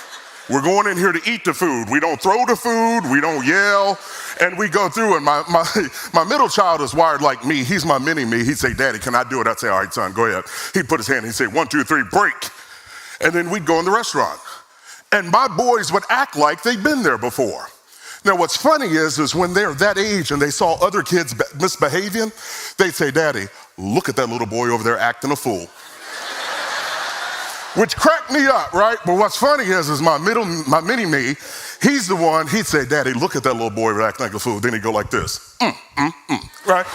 We're going in here to eat the food. We don't throw the food, we don't yell, and we go through. And my middle child is wired like me. He's my mini-me. He'd say, Daddy, can I do it? I'd say, all right, son, go ahead. He'd put his hand, he'd say, 1, 2, 3, break. And then we'd go in the restaurant. And my boys would act like they'd been there before. Now, what's funny is when they're that age and they saw other kids misbehaving, they'd say, Daddy, look at that little boy over there acting a fool. Which cracked me up, right? But what's funny is my mini-me, he's the one, he'd say, Daddy, look at that little boy acting like a fool. Then he'd go like this, right?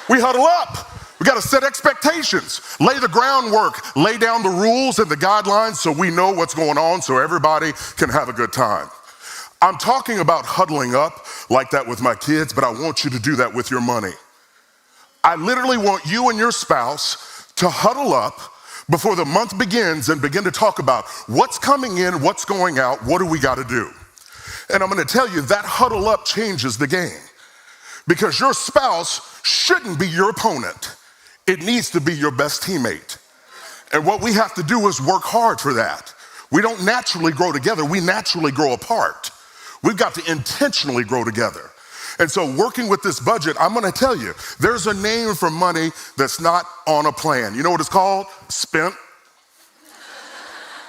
We huddle up. We got to set expectations, lay the groundwork, lay down the rules and the guidelines so we know what's going on so everybody can have a good time. I'm talking about huddling up like that with my kids, but I want you to do that with your money. I literally want you and your spouse to huddle up before the month begins and begin to talk about what's coming in, what's going out, what do we got to do? And I'm going to tell you that huddle up changes the game because your spouse shouldn't be your opponent. It needs to be your best teammate. And what we have to do is work hard for that. We don't naturally grow together, we naturally grow apart. We've got to intentionally grow together. And so working with this budget, I'm gonna tell you, there's a name for money that's not on a plan. You know what it's called? Spent.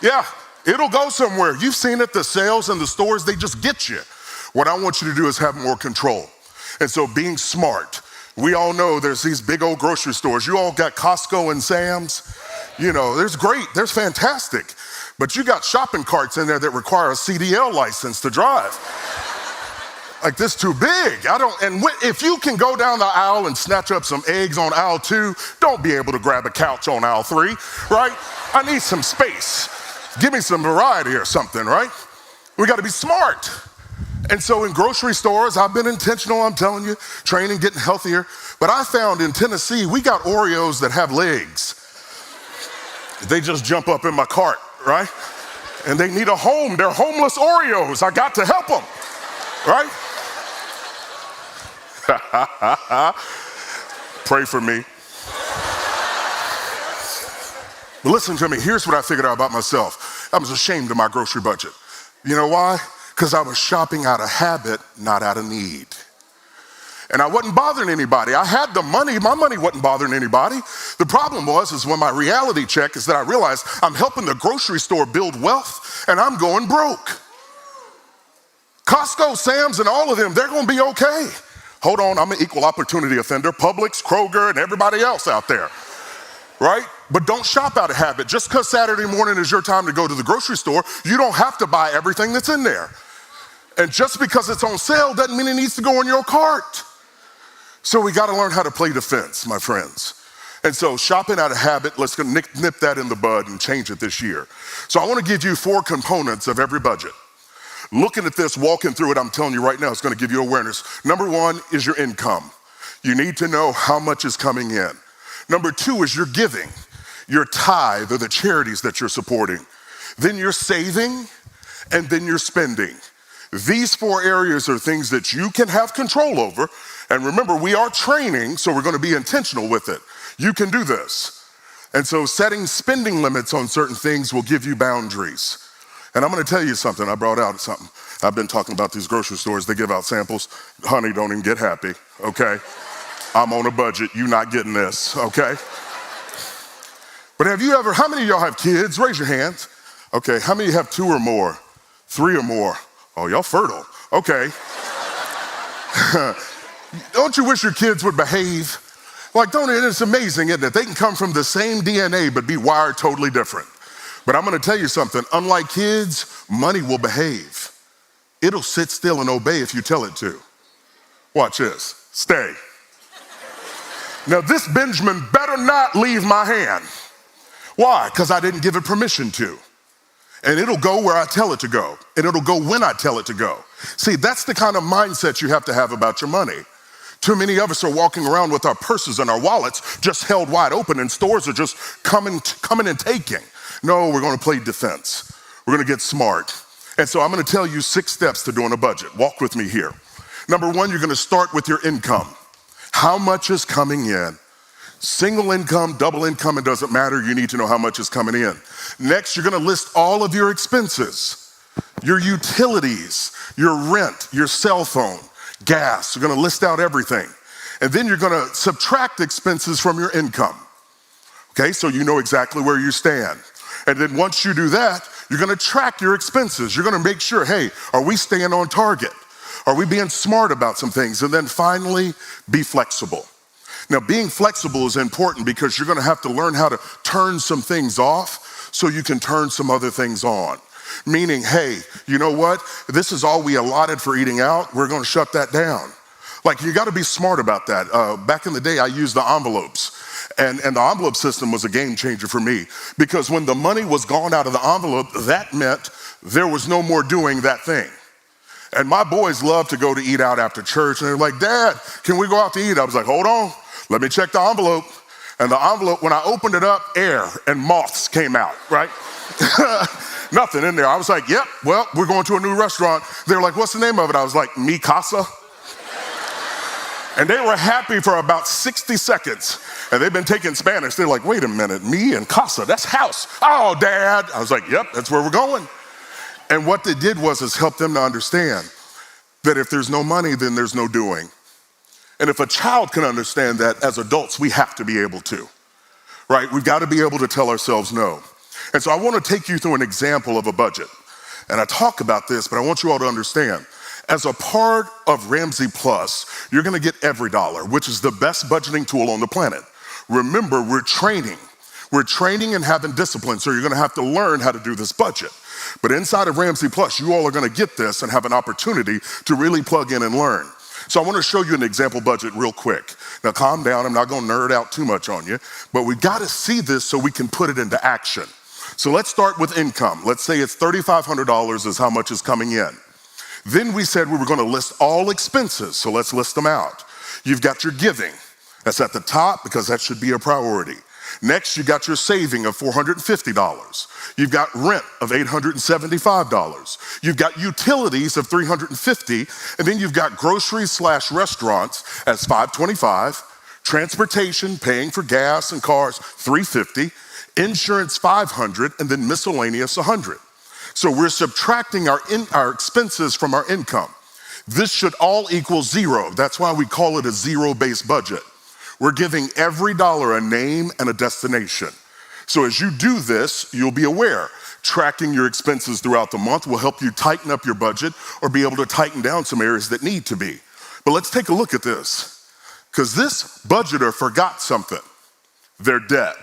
Yeah, it'll go somewhere. You've seen it, the sales and the stores, they just get you. What I want you to do is have more control. And so being smart. We all know there's these big old grocery stores. You all got Costco and Sam's. You know, there's great, there's fantastic. But you got shopping carts in there that require a CDL license to drive. Like this too big. If you can go down the aisle and snatch up some eggs on aisle 2, don't be able to grab a couch on aisle 3, right? I need some space. Give me some variety or something, right? We gotta be smart. And so in grocery stores, I've been intentional, I'm telling you, training, getting healthier. But I found in Tennessee, we got Oreos that have legs. They just jump up in my cart, right? And they need a home. They're homeless Oreos. I got to help them, right? Pray for me. But listen to me, here's what I figured out about myself. I was ashamed of my grocery budget. You know why? Because I was shopping out of habit, not out of need. And I wasn't bothering anybody. I had the money, my money wasn't bothering anybody. The problem is when my reality check is that I realized I'm helping the grocery store build wealth and I'm going broke. Costco, Sam's, and all of them, they're gonna be okay. Hold on, I'm an equal opportunity offender. Publix, Kroger, and everybody else out there, right? But don't shop out of habit. Just because Saturday morning is your time to go to the grocery store, you don't have to buy everything that's in there. And just because it's on sale doesn't mean it needs to go in your cart. So we gotta learn how to play defense, my friends. And so shopping out of habit, let's nip that in the bud and change it this year. So I wanna give you 4 components of every budget. Looking at this, walking through it, I'm telling you right now, it's gonna give you awareness. Number 1 is your income. You need to know how much is coming in. Number 2 is your giving, your tithe or the charities that you're supporting. Then you're saving, and then you're spending. These 4 areas are things that you can have control over. And remember, we are training, so we're gonna be intentional with it. You can do this. And so setting spending limits on certain things will give you boundaries. And I'm gonna tell you something, I brought out something. I've been talking about these grocery stores, they give out samples. Honey, don't even get happy, okay? I'm on a budget, you not getting this, okay? But how many of y'all have kids? Raise your hands. Okay, how many have 2 or more? 3 or more? Oh, y'all fertile, okay. Don't you wish your kids would behave? Like, it's amazing, isn't it? They can come from the same DNA, but be wired totally different. But I'm gonna tell you something, unlike kids, money will behave. It'll sit still and obey if you tell it to. Watch this, stay. Now this Benjamin better not leave my hand. Why? Because I didn't give it permission to. And it'll go where I tell it to go. And it'll go when I tell it to go. See, that's the kind of mindset you have to have about your money. Too many of us are walking around with our purses and our wallets just held wide open and stores are just coming and taking. No, we're gonna play defense. We're gonna get smart. And so I'm gonna tell you 6 steps to doing a budget. Walk with me here. Number 1, you're gonna start with your income. How much is coming in? Single income, double income, it doesn't matter. You need to know how much is coming in. Next, you're gonna list all of your expenses, your utilities, your rent, your cell phone, gas. You're gonna list out everything. And then you're gonna subtract expenses from your income. Okay, so you know exactly where you stand. And then once you do that, you're gonna track your expenses. You're gonna make sure, hey, are we staying on target? Are we being smart about some things? And then finally, be flexible. Now, being flexible is important because you're gonna have to learn how to turn some things off so you can turn some other things on. Meaning, hey, you know what? This is all we allotted for eating out. We're gonna shut that down. Like, you gotta be smart about that. Back in the day, I used the envelopes. And the envelope system was a game changer for me because when the money was gone out of the envelope, that meant there was no more doing that thing. And my boys love to go to eat out after church, and they're like, Dad, can we go out to eat? I was like, hold on, let me check the envelope. And the envelope, when I opened it up, air and moths came out, right? Nothing in there. I was like, yep, well, we're going to a new restaurant. They're like, what's the name of it? I was like, Mi Casa. And they were happy for about 60 seconds. And they've been taking Spanish. They're like, wait a minute, me and casa, that's house. Oh, Dad. I was like, yep, that's where we're going. And what they did was help them to understand that if there's no money, then there's no doing. And if a child can understand that, as adults, we have to be able to, right? We've got to be able to tell ourselves no. And so I want to take you through an example of a budget. And I talk about this, but I want you all to understand. As a part of Ramsey Plus, you're gonna get Every Dollar, which is the best budgeting tool on the planet. Remember, we're training and having discipline, so you're gonna have to learn how to do this budget. But inside of Ramsey Plus, you all are gonna get this and have an opportunity to really plug in and learn. So I wanna show you an example budget real quick. Now calm down, I'm not gonna nerd out too much on you, but we gotta see this so we can put it into action. So let's start with income. Let's say it's $3,500 is how much is coming in. Then we said we were gonna list all expenses, so let's list them out. You've got your giving. That's at the top because that should be a priority. Next, you got your saving of $450. You've got rent of $875. You've got utilities of $350, and then you've got groceries/restaurants as $525, transportation, paying for gas and cars, $350, insurance $500, and then miscellaneous $100. So we're subtracting our expenses from our income. This should all equal zero. That's why we call it a zero-based budget. We're giving every dollar a name and a destination. So as you do this, you'll be aware. Tracking your expenses throughout the month will help you tighten up your budget or be able to tighten down some areas that need to be. But let's take a look at this, because this budgeter forgot something, their debt.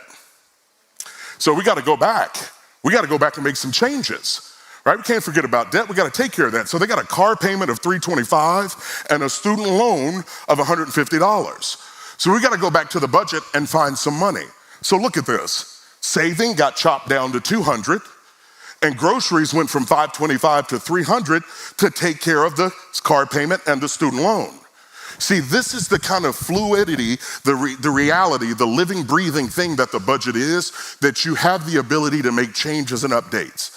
So we gotta go back. We gotta go back and make some changes, right? We can't forget about debt, we gotta take care of that. So they got a car payment of $325 and a student loan of $150. So we gotta go back to the budget and find some money. So look at this. Saving got chopped down to $200, and groceries went from $525 to $300 to take care of the car payment and the student loan. See, this is the kind of fluidity, the reality, the living, breathing thing that the budget is, that you have the ability to make changes and updates.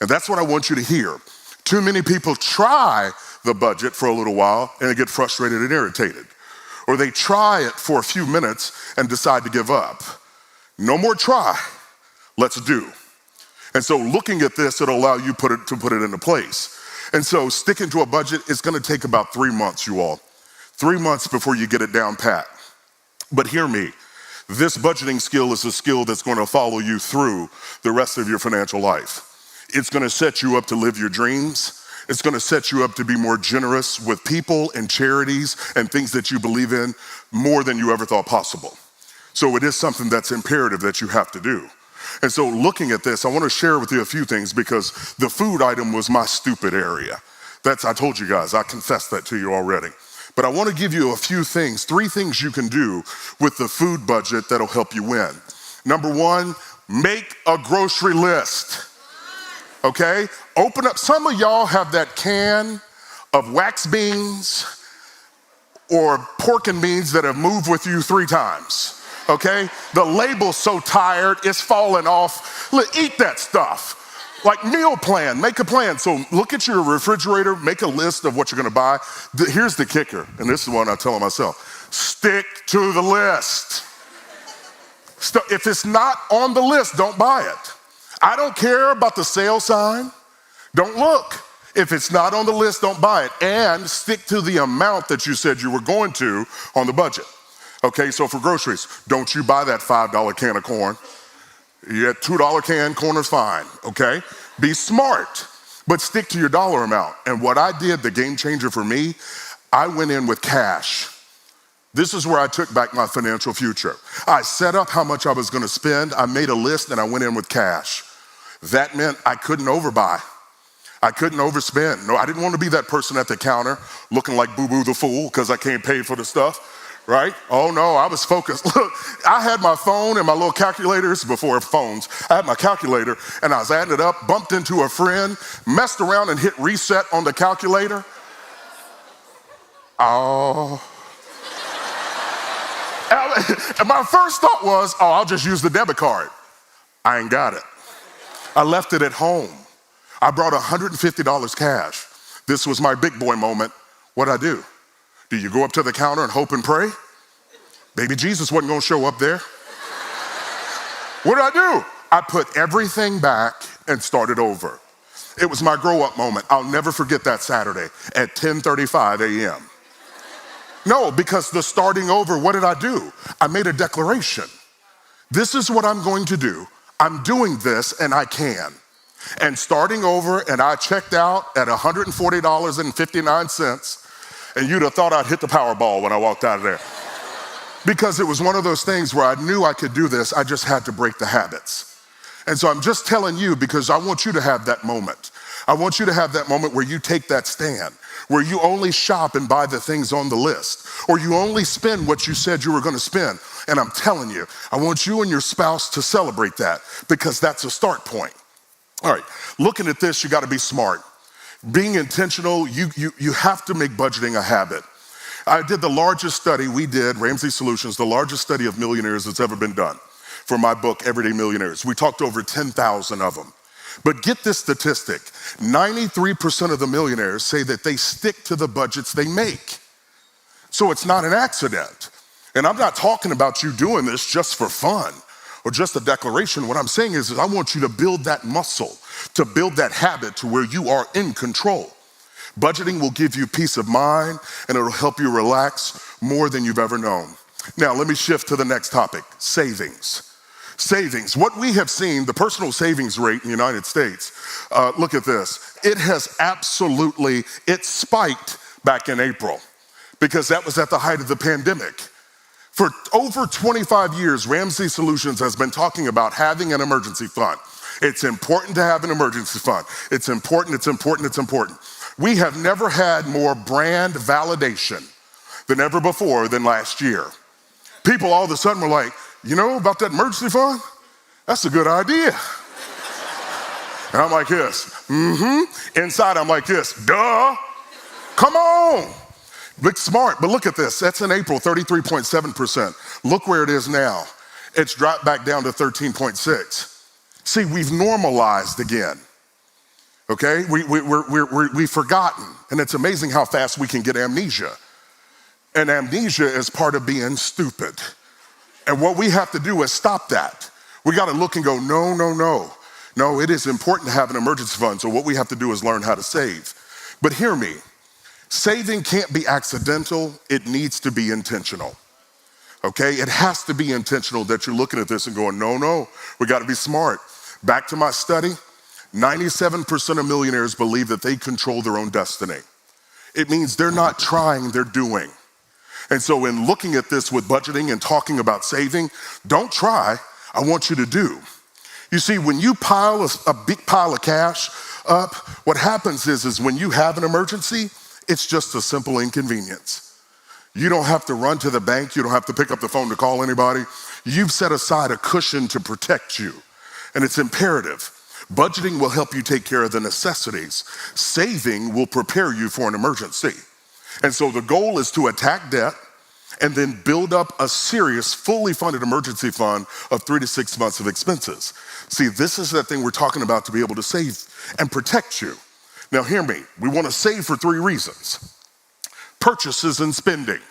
And that's what I want you to hear. Too many people try the budget for a little while and they get frustrated and irritated. Or they try it for a few minutes and decide to give up. No more try, let's do. And so looking at this, it'll allow you to put it into place. And so sticking to a budget is gonna take about 3 months, you all. 3 months before you get it down pat. But hear me, this budgeting skill is a skill that's gonna follow you through the rest of your financial life. It's gonna set you up to live your dreams. It's gonna set you up to be more generous with people and charities and things that you believe in more than you ever thought possible. So it is something that's imperative that you have to do. And so looking at this, I wanna share with you a few things because the food item was my stupid area. I told you guys, I confessed that to you already. But I wanna give you a few things, 3 things you can do with the food budget that'll help you win. Number 1, make a grocery list, okay? Open up, some of y'all have that can of wax beans or pork and beans that have moved with you 3 times, okay? The label's so tired, it's falling off. Look, eat that stuff. Like meal plan, make a plan. So look at your refrigerator, make a list of what you're gonna buy. Here's the kicker, and this is the one I tell myself. Stick to the list. If it's not on the list, don't buy it. I don't care about the sale sign. Don't look. If it's not on the list, don't buy it. And stick to the amount that you said you were going to on the budget. Okay, so for groceries, don't you buy that $5 can of corn. Yeah, $2 can, corn is fine, okay? Be smart, but stick to your dollar amount. And what I did, the game changer for me, I went in with cash. This is where I took back my financial future. I set up how much I was gonna spend, I made a list, and I went in with cash. That meant I couldn't overbuy. I couldn't overspend. No, I didn't want to be that person at the counter looking like Boo Boo the Fool because I can't pay for the stuff, right? Oh no, I was focused. Look, I had my phone and my little calculators before phones. I had my calculator and I was adding it up, bumped into a friend, messed around and hit reset on the calculator. Oh. And my first thought was, oh, I'll just use the debit card. I ain't got it. I left it at home. I brought $150 cash. This was my big boy moment. What'd I do? Do you go up to the counter and hope and pray? Baby Jesus wasn't gonna show up there. What did I do? I put everything back and started over. It was my grow up moment. I'll never forget that Saturday at 10:35 a.m. No, because the starting over, what did I do? I made a declaration. This is what I'm going to do. I'm doing this and I can. And starting over, and I checked out at $140.59, and you'd have thought I'd hit the Powerball when I walked out of there. Because it was one of those things where I knew I could do this, I just had to break the habits. And so I'm just telling you because I want you to have that moment. I want you to have that moment where you take that stand, where you only shop and buy the things on the list, or you only spend what you said you were gonna spend. And I'm telling you, I want you and your spouse to celebrate that because that's a start point. All right, looking at this, you gotta be smart. Being intentional, you have to make budgeting a habit. I did the largest study we did, Ramsey Solutions, the largest study of millionaires that's ever been done for my book, Everyday Millionaires. We talked to over 10,000 of them. But get this statistic, 93% of the millionaires say that they stick to the budgets they make. So it's not an accident. And I'm not talking about you doing this just for fun or just a declaration. What I'm saying is I want you to build that muscle, to build that habit to where you are in control. Budgeting will give you peace of mind and it'll help you relax more than you've ever known. Now, let me shift to the next topic, savings. Savings, what we have seen, the personal savings rate in the United States, look at this. It spiked back in April because that was at the height of the pandemic. For over 25 years, Ramsey Solutions has been talking about having an emergency fund. It's important to have an emergency fund. It's important, it's important, it's important. We have never had more brand validation than ever before than last year. People all of a sudden were like, you know about that emergency fund? That's a good idea. And I'm like this, Inside I'm like this, duh, come on. Look smart, but look at this. That's in April, 33.7%. Look where it is now. It's dropped back down to 13.6. See, we've normalized again, okay? We've forgotten, and it's amazing how fast we can get amnesia. And amnesia is part of being stupid. And what we have to do is stop that. We gotta look and go, no. No, it is important to have an emergency fund, so what we have to do is learn how to save. But hear me, saving can't be accidental, it needs to be intentional. Okay, it has to be intentional that you're looking at this and going, no, we gotta be smart. Back to my study, 97% of millionaires believe that they control their own destiny. It means they're not trying, they're doing. And so in looking at this with budgeting and talking about saving, don't try, I want you to do. You see, when you pile a big pile of cash up, what happens is when you have an emergency, it's just a simple inconvenience. You don't have to run to the bank, you don't have to pick up the phone to call anybody. You've set aside a cushion to protect you, and it's imperative. Budgeting will help you take care of the necessities. Saving will prepare you for an emergency. And so the goal is to attack debt and then build up a serious, fully funded emergency fund of 3 to 6 months of expenses. See, this is that thing we're talking about to be able to save and protect you. Now hear me, we wanna save for 3 reasons. Purchases and spending,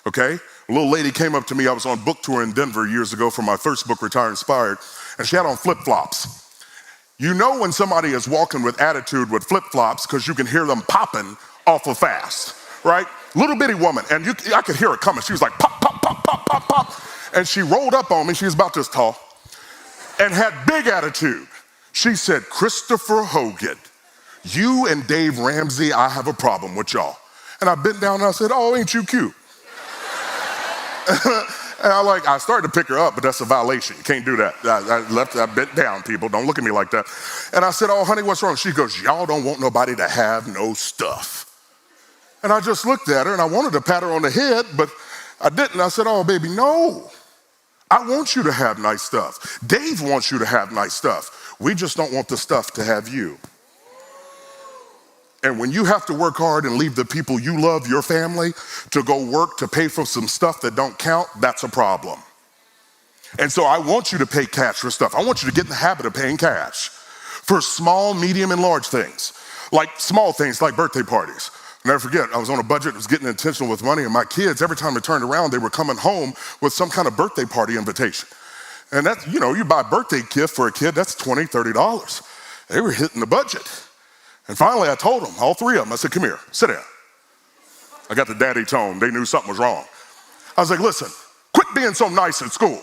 okay? A little lady came up to me. I was on book tour in Denver years ago for my first book, Retire Inspired, and she had on flip-flops. You know when somebody is walking with attitude with flip-flops because you can hear them popping awful fast, right? Little bitty woman, and I could hear it coming. She was like, pop, pop, pop, pop, pop, pop. And she rolled up on me. She was about this tall and had big attitude. She said, Christopher Hogan, you and Dave Ramsey, I have a problem with y'all. And I bent down and I said, oh, ain't you cute? And I started to pick her up, but that's a violation. You can't do that. I bent down, people. Don't look at me like that. And I said, oh, honey, what's wrong? She goes, y'all don't want nobody to have no stuff. And I just looked at her and I wanted to pat her on the head, but I didn't. I said, oh, baby, no. I want you to have nice stuff. Dave wants you to have nice stuff. We just don't want the stuff to have you. And when you have to work hard and leave the people you love, your family, to go work to pay for some stuff that don't count, that's a problem. And so I want you to pay cash for stuff. I want you to get in the habit of paying cash for small, medium, and large things. Like small things like birthday parties. I'll never forget, I was on a budget, was getting intentional with money, and my kids, every time I turned around, they were coming home with some kind of birthday party invitation. And that's, you buy a birthday gift for a kid, that's $20, $30. They were hitting the budget. And finally I told them, all three of them, I said, come here, sit down. I got the daddy tone, they knew something was wrong. I was like, listen, quit being so nice at school.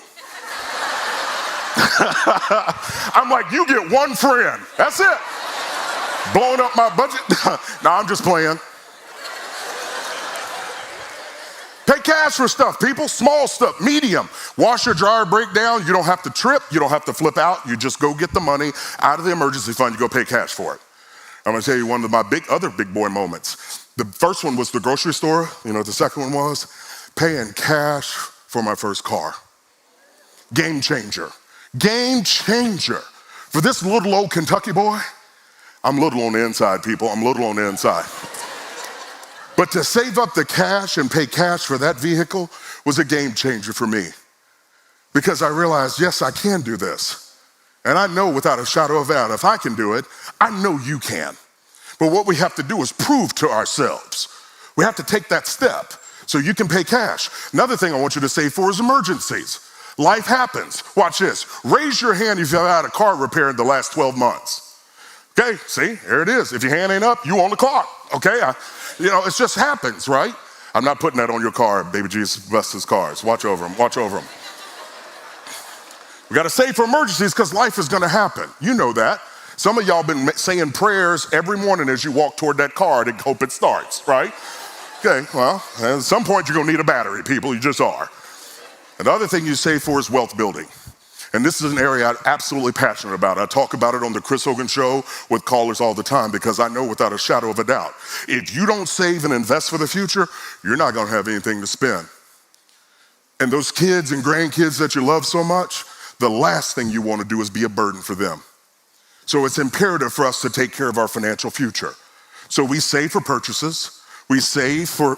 I'm like, you get one friend, that's it. Blowing up my budget? No, I'm just playing. Pay cash for stuff, people, small stuff, medium. Washer, dryer, break down, you don't have to trip, you don't have to flip out, you just go get the money out of the emergency fund, you go pay cash for it. I'm gonna tell you one of my other big boy moments. The first one was the grocery store, you know what the second one was? Paying cash for my first car. Game changer. Game changer. For this little old Kentucky boy, I'm little on the inside, people, I'm little on the inside. But to save up the cash and pay cash for that vehicle was a game changer for me. Because I realized, yes, I can do this. And I know without a shadow of a doubt, if I can do it, I know you can. But what we have to do is prove to ourselves. We have to take that step so you can pay cash. Another thing I want you to save for is emergencies. Life happens. Watch this. Raise your hand if you've had a car repair in the last 12 months. Okay, see, there it is. If your hand ain't up, you on the clock, okay? It just happens, right? I'm not putting that on your car, baby Jesus busts his cars. Watch over him, watch over him. We gotta save for emergencies because life is gonna happen. You know that. Some of y'all been saying prayers every morning as you walk toward that car to hope it starts, right? Okay, well, at some point you're gonna need a battery, people, you just are. Another thing you save for is wealth building. And this is an area I'm absolutely passionate about. I talk about it on the Chris Hogan Show with callers all the time because I know without a shadow of a doubt, if you don't save and invest for the future, you're not gonna have anything to spend. And those kids and grandkids that you love so much, the last thing you wanna do is be a burden for them. So it's imperative for us to take care of our financial future. So we save for purchases, we save for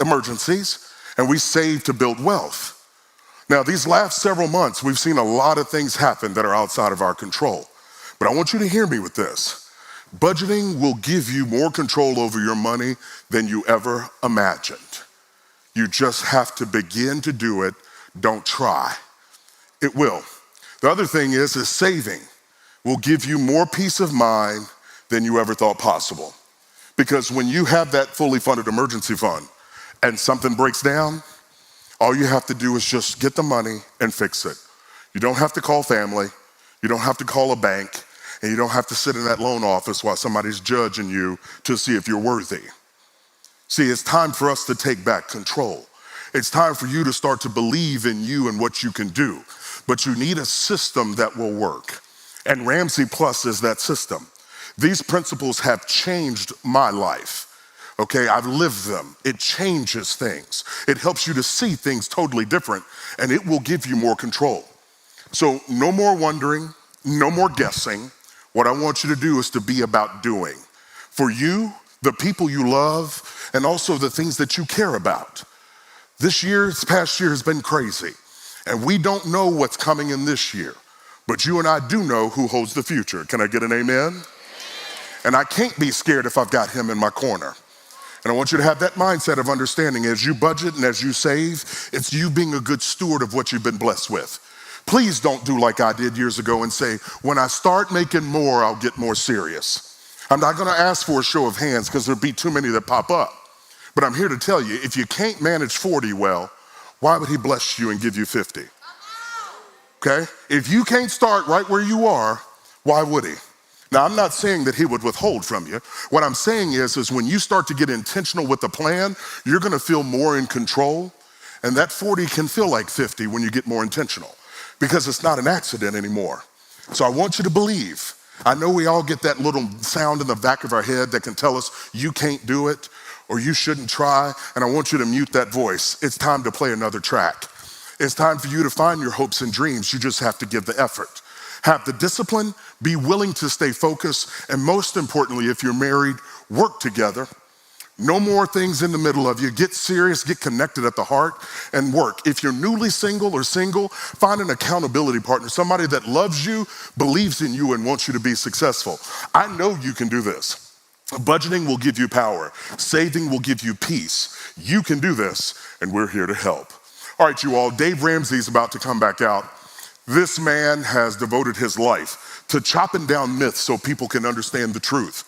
emergencies, and we save to build wealth. Now, these last several months, we've seen a lot of things happen that are outside of our control. But I want you to hear me with this. Budgeting will give you more control over your money than you ever imagined. You just have to begin to do it. Don't try. It will. The other thing is saving will give you more peace of mind than you ever thought possible. Because when you have that fully funded emergency fund and something breaks down, all you have to do is just get the money and fix it. You don't have to call family, you don't have to call a bank, and you don't have to sit in that loan office while somebody's judging you to see if you're worthy. See, it's time for us to take back control. It's time for you to start to believe in you and what you can do. But you need a system that will work. And Ramsey Plus is that system. These principles have changed my life. Okay, I've lived them. It changes things. It helps you to see things totally different, and it will give you more control. So no more wondering, no more guessing. What I want you to do is to be about doing. For you, the people you love, and also the things that you care about. This past year has been crazy, and we don't know what's coming in this year, but you and I do know who holds the future. Can I get an amen? And I can't be scared if I've got him in my corner. And I want you to have that mindset of understanding as you budget and as you save, it's you being a good steward of what you've been blessed with. Please don't do like I did years ago and say, when I start making more, I'll get more serious. I'm not gonna ask for a show of hands because there'll be too many that pop up. But I'm here to tell you, if you can't manage 40 well, why would he bless you and give you 50? Okay? If you can't start right where you are, why would he? Now, I'm not saying that he would withhold from you. What I'm saying is when you start to get intentional with the plan, you're gonna feel more in control. And that 40 can feel like 50 when you get more intentional because it's not an accident anymore. So I want you to believe. I know we all get that little sound in the back of our head that can tell us you can't do it or you shouldn't try. And I want you to mute that voice. It's time to play another track. It's time for you to find your hopes and dreams. You just have to give the effort. Have the discipline, be willing to stay focused, and most importantly, if you're married, work together. No more things in the middle of you. Get serious, get connected at the heart, and work. If you're newly single or single, find an accountability partner, somebody that loves you, believes in you, and wants you to be successful. I know you can do this. Budgeting will give you power. Saving will give you peace. You can do this, and we're here to help. All right, you all, Dave Ramsey is about to come back out. This man has devoted his life to chopping down myths so people can understand the truth.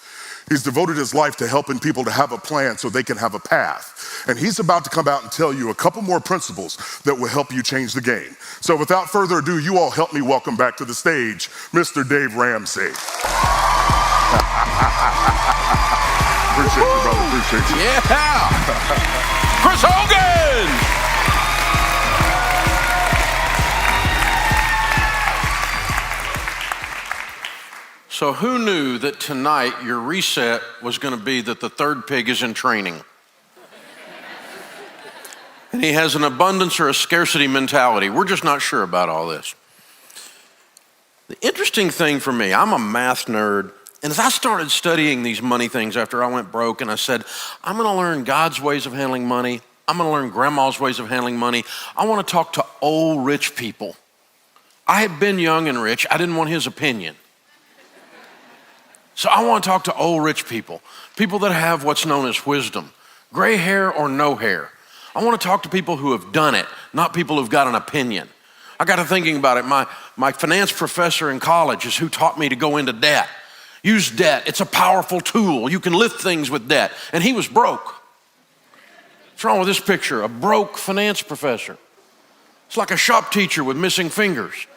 He's devoted his life to helping people to have a plan so they can have a path. And he's about to come out and tell you a couple more principles that will help you change the game. So without further ado, you all help me welcome back to the stage, Mr. Dave Ramsey. Appreciate you, brother, appreciate you. Yeah! Chris Hogan! So who knew that tonight your reset was going to be that the third pig is in training? And he has an abundance or a scarcity mentality. We're just not sure about all this. The interesting thing for me, I'm a math nerd, and as I started studying these money things after I went broke and I said, I'm going to learn God's ways of handling money. I'm going to learn grandma's ways of handling money. I want to talk to old rich people. I had been young and rich. I didn't want his opinion. So I want to talk to old rich people, people that have what's known as wisdom, gray hair or no hair. I want to talk to people who have done it, not people who've got an opinion. I got to thinking about it. My finance professor in college is who taught me to go into debt. Use debt. It's a powerful tool. You can lift things with debt. And he was broke. What's wrong with this picture? A broke finance professor. It's like a shop teacher with missing fingers.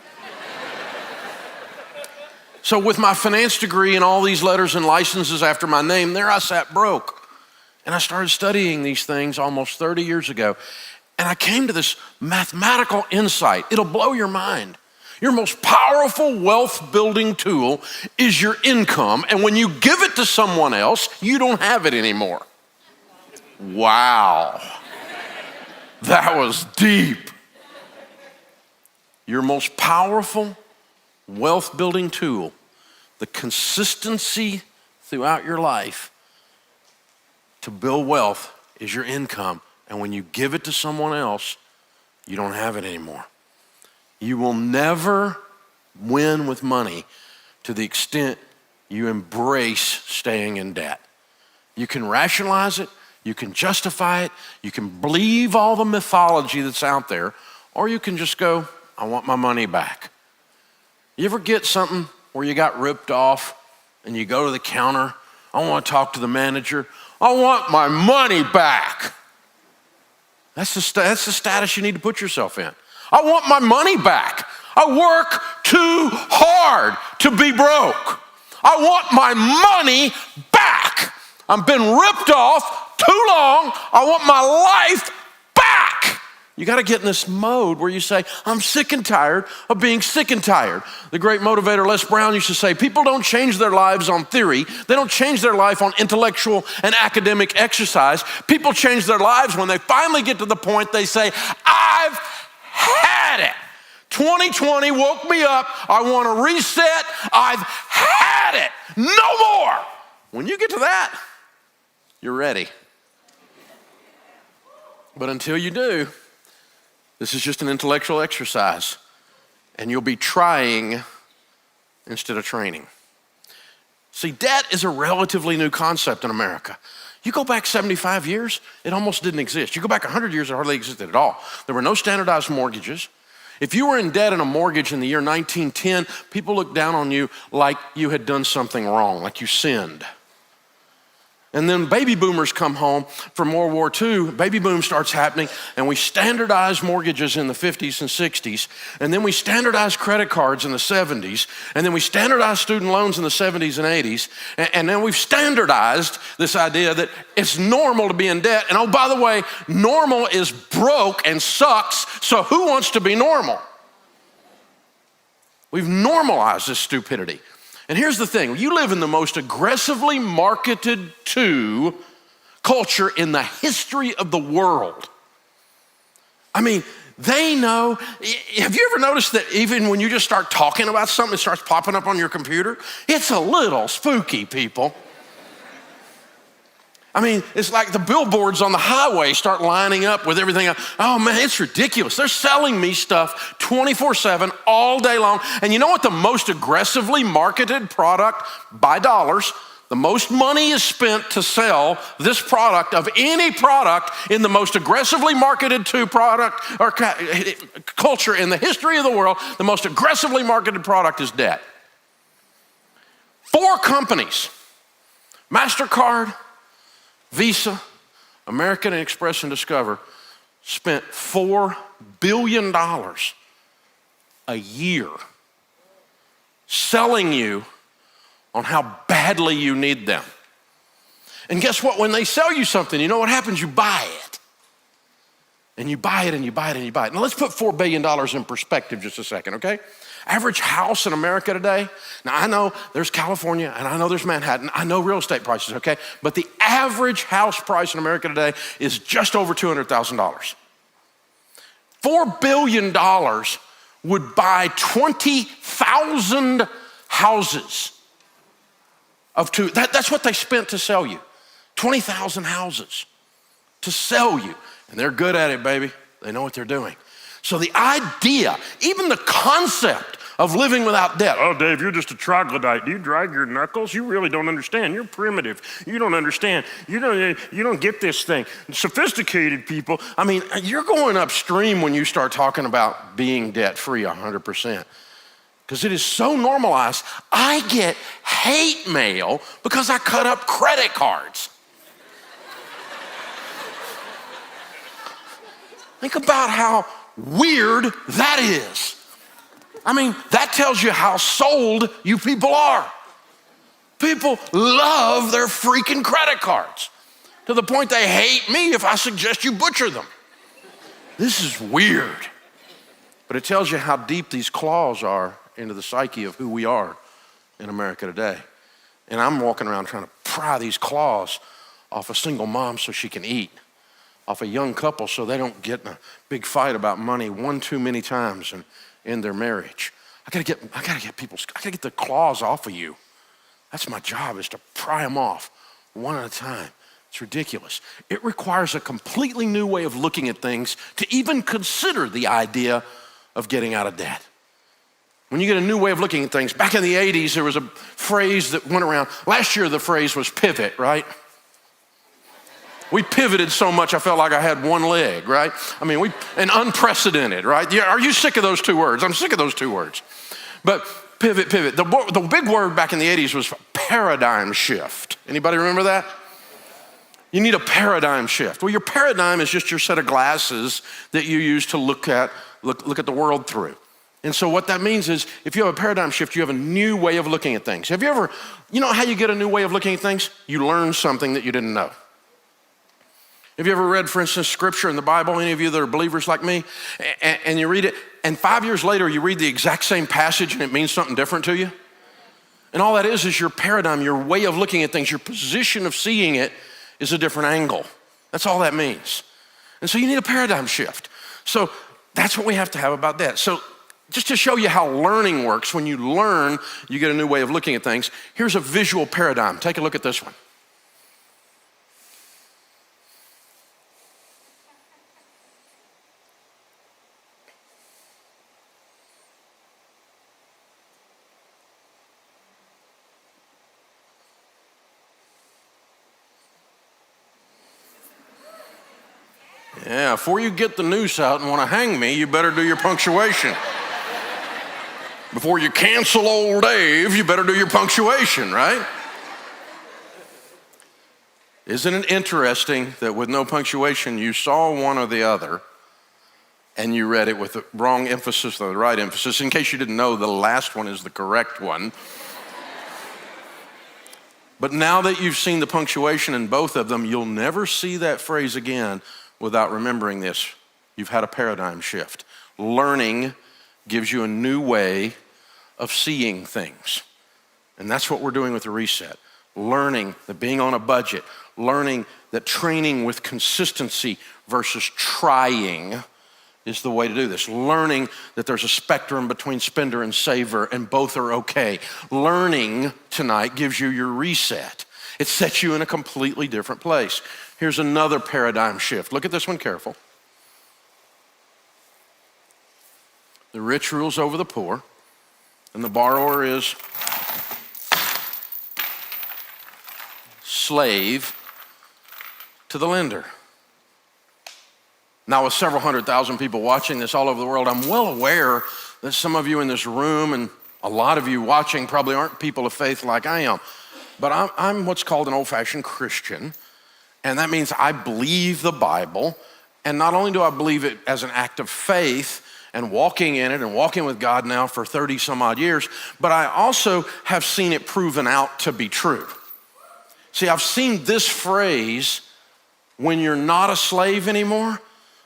So with my finance degree and all these letters and licenses after my name, there I sat broke. And I started studying these things almost 30 years ago. And I came to this mathematical insight. It'll blow your mind. Your most powerful wealth building tool is your income. And when you give it to someone else, you don't have it anymore. Wow. That was deep. Your most powerful wealth building tool, the consistency throughout your life to build wealth is your income. And when you give it to someone else, you don't have it anymore. You will never win with money to the extent you embrace staying in debt. You can rationalize it, you can justify it, you can believe all the mythology that's out there, or you can just go, I want my money back. You ever get something where you got ripped off and you go to the counter, I want to talk to the manager, I want my money back. That's the status you need to put yourself in. I want my money back. I work too hard to be broke. I want my money back. I've been ripped off too long. I want my life back. You got to get in this mode where you say, I'm sick and tired of being sick and tired. The great motivator Les Brown used to say, people don't change their lives on theory. They don't change their life on intellectual and academic exercise. People change their lives when they finally get to the point they say, I've had it. 2020 woke me up. I want to reset. I've had it. No more. When you get to that, you're ready. But until you do, this is just an intellectual exercise, and you'll be trying instead of training. See, debt is a relatively new concept in America. You go back 75 years, it almost didn't exist. You go back 100 years, it hardly existed at all. There were no standardized mortgages. If you were in debt in a mortgage in the year 1910, people looked down on you like you had done something wrong, like you sinned. And then baby boomers come home from World War II, baby boom starts happening, and we standardize mortgages in the 50s and 60s, and then we standardize credit cards in the 70s, and then we standardize student loans in the 70s and 80s, and then we've standardized this idea that it's normal to be in debt, and oh, by the way, normal is broke and sucks, so who wants to be normal? We've normalized this stupidity. And here's the thing, you live in the most aggressively marketed to culture in the history of the world. I mean, they know, have you ever noticed that even when you just start talking about something, it starts popping up on your computer? It's a little spooky, people. I mean, it's like the billboards on the highway start lining up with everything else. Oh man, it's ridiculous. They're selling me stuff 24/7 all day long. And you know what the most aggressively marketed product by dollars, the most money is spent to sell this product of any product in the most aggressively marketed to product or culture in the history of the world, the most aggressively marketed product is debt. 4 companies, MasterCard, Visa, American Express, and Discover spent $4 billion a year selling you on how badly you need them. And guess what? When they sell you something, you know what happens? You buy it. And you buy it and you buy it and you buy it. Now let's put $4 billion in perspective just a second, okay? Average house in America today, now I know there's California and I know there's Manhattan, I know real estate prices, okay? But the average house price in America today is just over $200,000. $4 billion would buy 20,000 houses of two. That's what they spent to sell you. 20,000 houses to sell you. And they're good at it, baby. They know what they're doing. So the idea, even the concept of living without debt. Oh, Dave, you're just a troglodyte. Do you drag your knuckles? You really don't understand. You're primitive. You don't understand. You don't get this thing. Sophisticated people, I mean, you're going upstream when you start talking about being debt-free 100%. Because it is so normalized. I get hate mail because I cut up credit cards. Think about how weird that is. I mean, that tells you how sold you people are. People love their freaking credit cards to the point they hate me if I suggest you butcher them. This is weird. But it tells you how deep these claws are into the psyche of who we are in America today. And I'm walking around trying to pry these claws off a single mom so she can eat, off a young couple so they don't get in a big fight about money one too many times in their marriage. I gotta get the claws off of you. That's my job, is to pry them off one at a time. It's ridiculous. It requires a completely new way of looking at things to even consider the idea of getting out of debt. When you get a new way of looking at things, back in the 80s, there was a phrase that went around. Last year, the phrase was pivot, right? We pivoted so much I felt like I had one leg, right? I mean, and unprecedented, right? Yeah, are you sick of those 2 words? I'm sick of those 2 words. But pivot. The big word back in the 80s was paradigm shift. Anybody remember that? You need a paradigm shift. Well, your paradigm is just your set of glasses that you use to look at the world through. And so what that means is if you have a paradigm shift, you have a new way of looking at things. Have you ever, you know how you get a new way of looking at things? You learn something that you didn't know. Have you ever read, for instance, scripture in the Bible, any of you that are believers like me, and you read it, and 5 years later you read the exact same passage and it means something different to you? And all that is your paradigm, your way of looking at things, your position of seeing it is a different angle. That's all that means. And so you need a paradigm shift. So that's what we have to have about that. So just to show you how learning works, when you learn, you get a new way of looking at things. Here's a visual paradigm. Take a look at this one. Yeah, before you get the noose out and want to hang me, you better do your punctuation. Before you cancel old Dave, you better do your punctuation, right? Isn't it interesting that with no punctuation, you saw one or the other, and you read it with the wrong emphasis or the right emphasis? In case you didn't know, the last one is the correct one. But now that you've seen the punctuation in both of them, you'll never see that phrase again without remembering this. You've had a paradigm shift. Learning gives you a new way of seeing things. And that's what we're doing with the reset. Learning that being on a budget, learning that training with consistency versus trying is the way to do this. Learning that there's a spectrum between spender and saver and both are okay. Learning tonight gives you your reset. It sets you in a completely different place. Here's another paradigm shift. Look at this one careful. The rich rules over the poor, and the borrower is slave to the lender. Now, with several 100,000 people watching this all over the world, I'm well aware that some of you in this room and a lot of you watching probably aren't people of faith like I am. But I'm what's called an old-fashioned Christian, and that means I believe the Bible, and not only do I believe it as an act of faith and walking in it and walking with God now for 30 some odd years, but I also have seen it proven out to be true. See, I've seen this phrase, when you're not a slave anymore,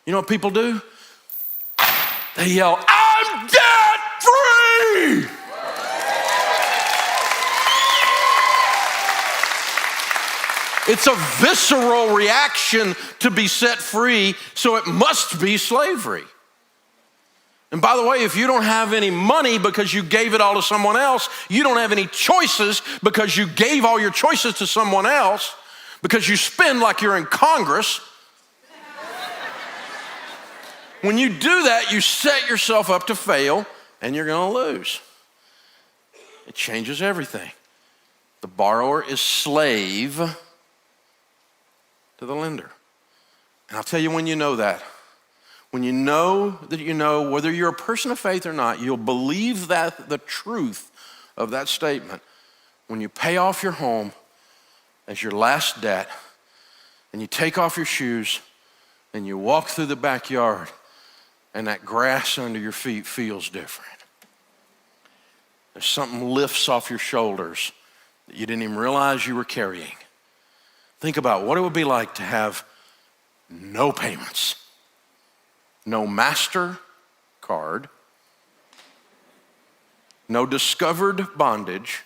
you know what people do? They yell, "I'm debt free!" It's a visceral reaction to be set free, so it must be slavery. And by the way, if you don't have any money because you gave it all to someone else, you don't have any choices because you gave all your choices to someone else, because you spend like you're in Congress. When you do that, you set yourself up to fail and you're going to lose. It changes everything. The borrower is slave to the lender. And I'll tell you when you know that. When you know that you know, whether you're a person of faith or not, you'll believe that the truth of that statement when you pay off your home as your last debt, and you take off your shoes and you walk through the backyard and that grass under your feet feels different. There's something lifts off your shoulders that you didn't even realize you were carrying. Think about what it would be like to have no payments, no MasterCard, no discovered bondage,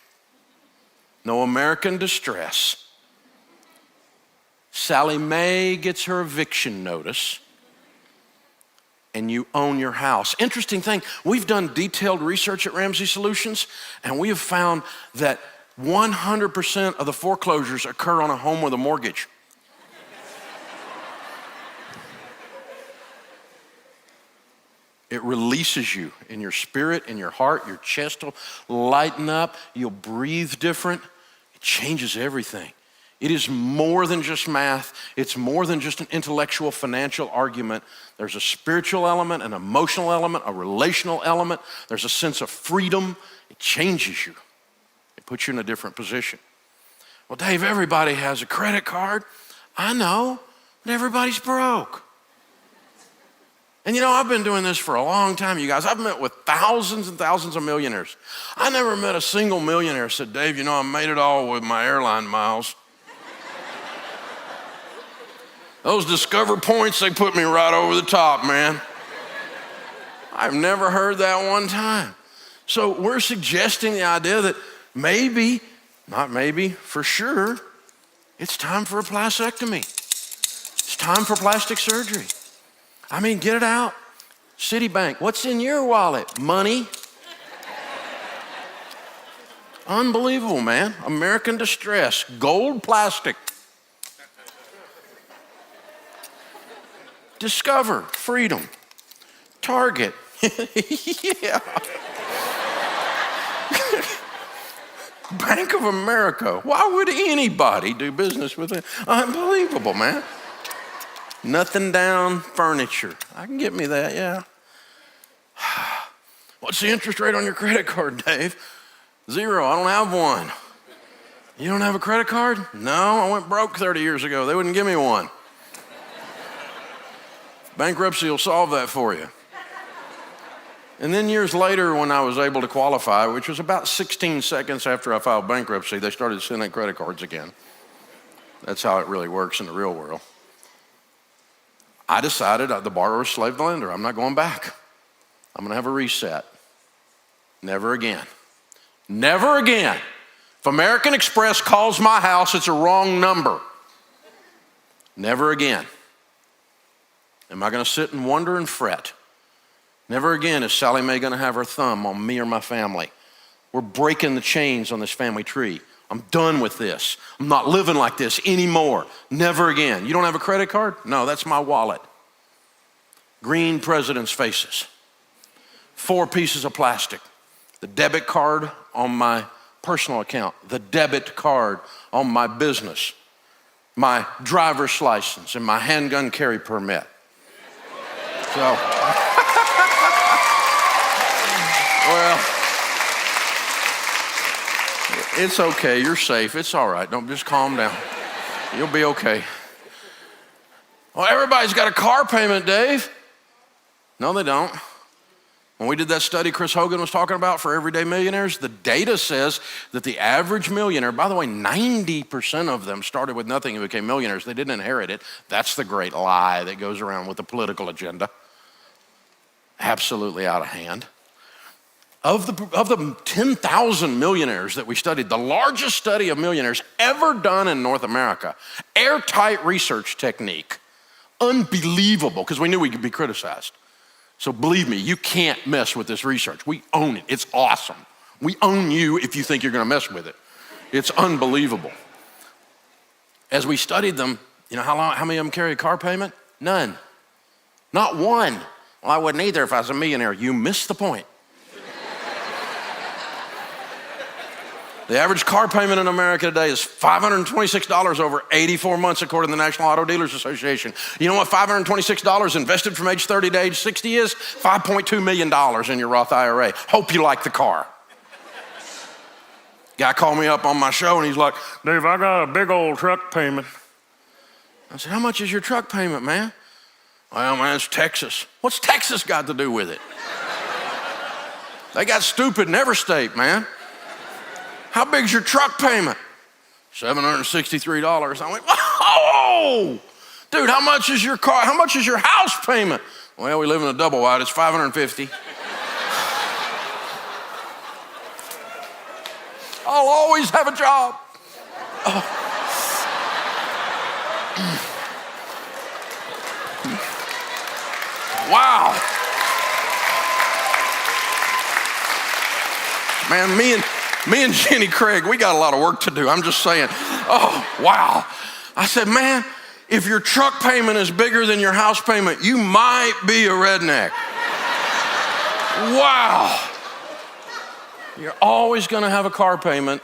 no American distress. Sally Mae gets her eviction notice, and you own your house. Interesting thing, we've done detailed research at Ramsey Solutions, and we have found that 100% of the foreclosures occur on a home with a mortgage. It releases you in your spirit, in your heart, your chest will lighten up, you'll breathe different. It changes everything. It is more than just math. It's more than just an intellectual financial argument. There's a spiritual element, an emotional element, a relational element. There's a sense of freedom. It changes you. It puts you in a different position. Well, Dave, everybody has a credit card. I know, but everybody's broke. And you know, I've been doing this for a long time, you guys. I've met with thousands and thousands of millionaires. I never met a single millionaire who said, Dave, you know, I made it all with my airline miles. Those Discover points, they put me right over the top, man. I've never heard that one time. So we're suggesting the idea that maybe, not maybe, for sure, it's time for a plastectomy. It's time for plastic surgery. I mean, get it out. Citibank, what's in your wallet? Money. Unbelievable, man. American distress, gold plastic. Discover, freedom. Target, yeah. Bank of America, why would anybody do business with it? Unbelievable, man. Nothing down furniture. I can get me that, yeah. What's the interest rate on your credit card, Dave? 0, I don't have one. You don't have a credit card? No, I went broke 30 years ago. They wouldn't give me one. Bankruptcy will solve that for you. And then years later, when I was able to qualify, which was about 16 seconds after I filed bankruptcy, they started sending credit cards again. That's how it really works in the real world. I decided the borrower's slave the lender. I'm not going back. I'm going to have a reset. Never again. Never again. If American Express calls my house, it's a wrong number. Never again. Am I going to sit and wonder and fret? Never again is Sally Mae going to have her thumb on me or my family. We're breaking the chains on this family tree. I'm done with this. I'm not living like this anymore. Never again. You don't have a credit card? No, that's my wallet. Green presidents' faces. 4 pieces of plastic. The debit card on my personal account. The debit card on my business. My driver's license and my handgun carry permit. So, well, it's okay. You're safe. It's all right. Don't just calm down. You'll be okay. Well, everybody's got a car payment, Dave. No, they don't. When we did that study Chris Hogan was talking about for everyday millionaires, the data says that the average millionaire, by the way, 90% of them started with nothing and became millionaires. They didn't inherit it. That's the great lie that goes around with the political agenda. Absolutely out of hand. Of the 10,000 millionaires that we studied, the largest study of millionaires ever done in North America, airtight research technique, unbelievable, because we knew we could be criticized. So believe me, you can't mess with this research. We own it. It's awesome. We own you if you think you're going to mess with it. It's unbelievable. As we studied them, you know how many of them carry a car payment? None. Not one. Well, I wouldn't either if I was a millionaire. You missed the point. The average car payment in America today is $526 over 84 months, according to the National Auto Dealers Association. You know what $526 invested from age 30 to age 60 is? $5.2 million in your Roth IRA. Hope you like the car. Guy called me up on my show and he's like, Dave, I got a big old truck payment. I said, how much is your truck payment, man? Well, man, it's Texas. What's Texas got to do with it? They got stupid in every state, man. How big's your truck payment? $763. I went, oh, dude, how much is your car? How much is your house payment? Well, we live in a double wide. It's $550. I'll always have a job. Oh. Wow. Man, me and Jenny Craig, we got a lot of work to do. I'm just saying, oh, wow. I said, man, if your truck payment is bigger than your house payment, you might be a redneck. Wow. You're always going to have a car payment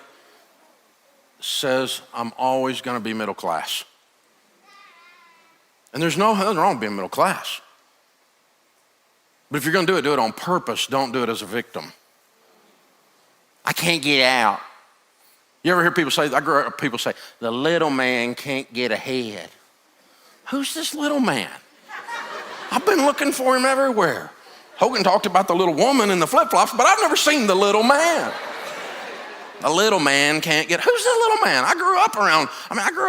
that says, I'm always going to be middle class. And there's nothing wrong with being middle class. But if you're going to do it on purpose. Don't do it as a victim. I can't get out. You ever hear people say, I grew up, people say, the little man can't get ahead. Who's this little man? I've been looking for him everywhere. Hogan talked about the little woman in the flip-flops, but I've never seen the little man. The little man can't get, who's the little man? I grew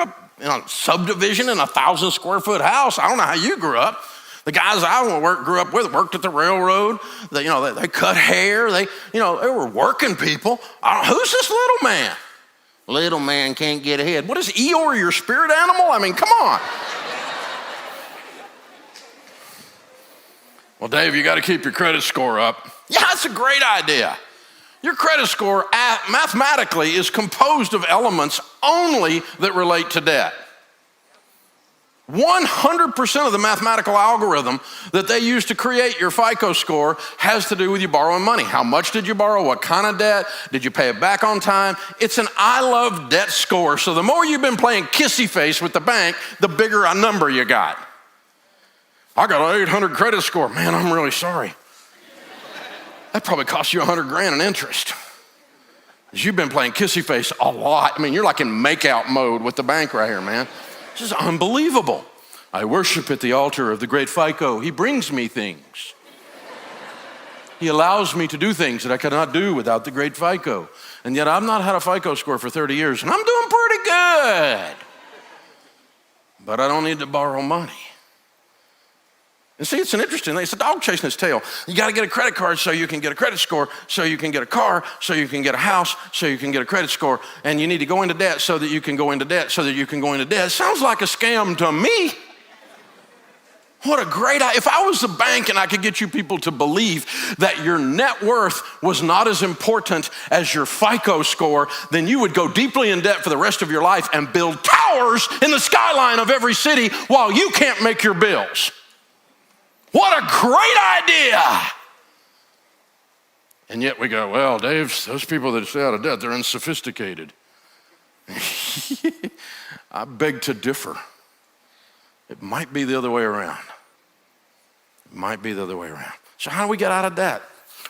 up in a subdivision in a 1,000 square foot house. I don't know how you grew up. The guys I grew up with worked at the railroad. They cut hair. They were working people. Who's this little man? Little man can't get ahead. What is Eeyore, your spirit animal? I mean, come on. Well, Dave, you got to keep your credit score up. Yeah, that's a great idea. Your credit score mathematically is composed of elements only that relate to debt. 100% of the mathematical algorithm that they use to create your FICO score has to do with you borrowing money. How much did you borrow? What kind of debt? Did you pay it back on time? It's an I love debt score. So the more you've been playing kissy face with the bank, the bigger a number you got. I got an 800 credit score. Man, I'm really sorry. That probably cost you 100 grand in interest. You've been playing kissy face a lot. I mean, you're like in makeout mode with the bank right here, man. This is unbelievable. I worship at the altar of the great FICO. He brings me things. He allows me to do things that I cannot do without the great FICO. And yet I've not had a FICO score for 30 years, and I'm doing pretty good. But I don't need to borrow money. And see, it's an interesting thing. It's a dog chasing its tail. You got to get a credit card so you can get a credit score, so you can get a car, so you can get a house, so you can get a credit score. And you need to go into debt so that you can go into debt, so that you can go into debt. It sounds like a scam to me. What a great idea. If I was a bank and I could get you people to believe that your net worth was not as important as your FICO score, then you would go deeply in debt for the rest of your life and build towers in the skyline of every city while you can't make your bills. What a great idea. And yet we go, well, Dave, those people that stay out of debt, they're unsophisticated. I beg to differ. It might be the other way around. It might be the other way around. So how do we get out of debt?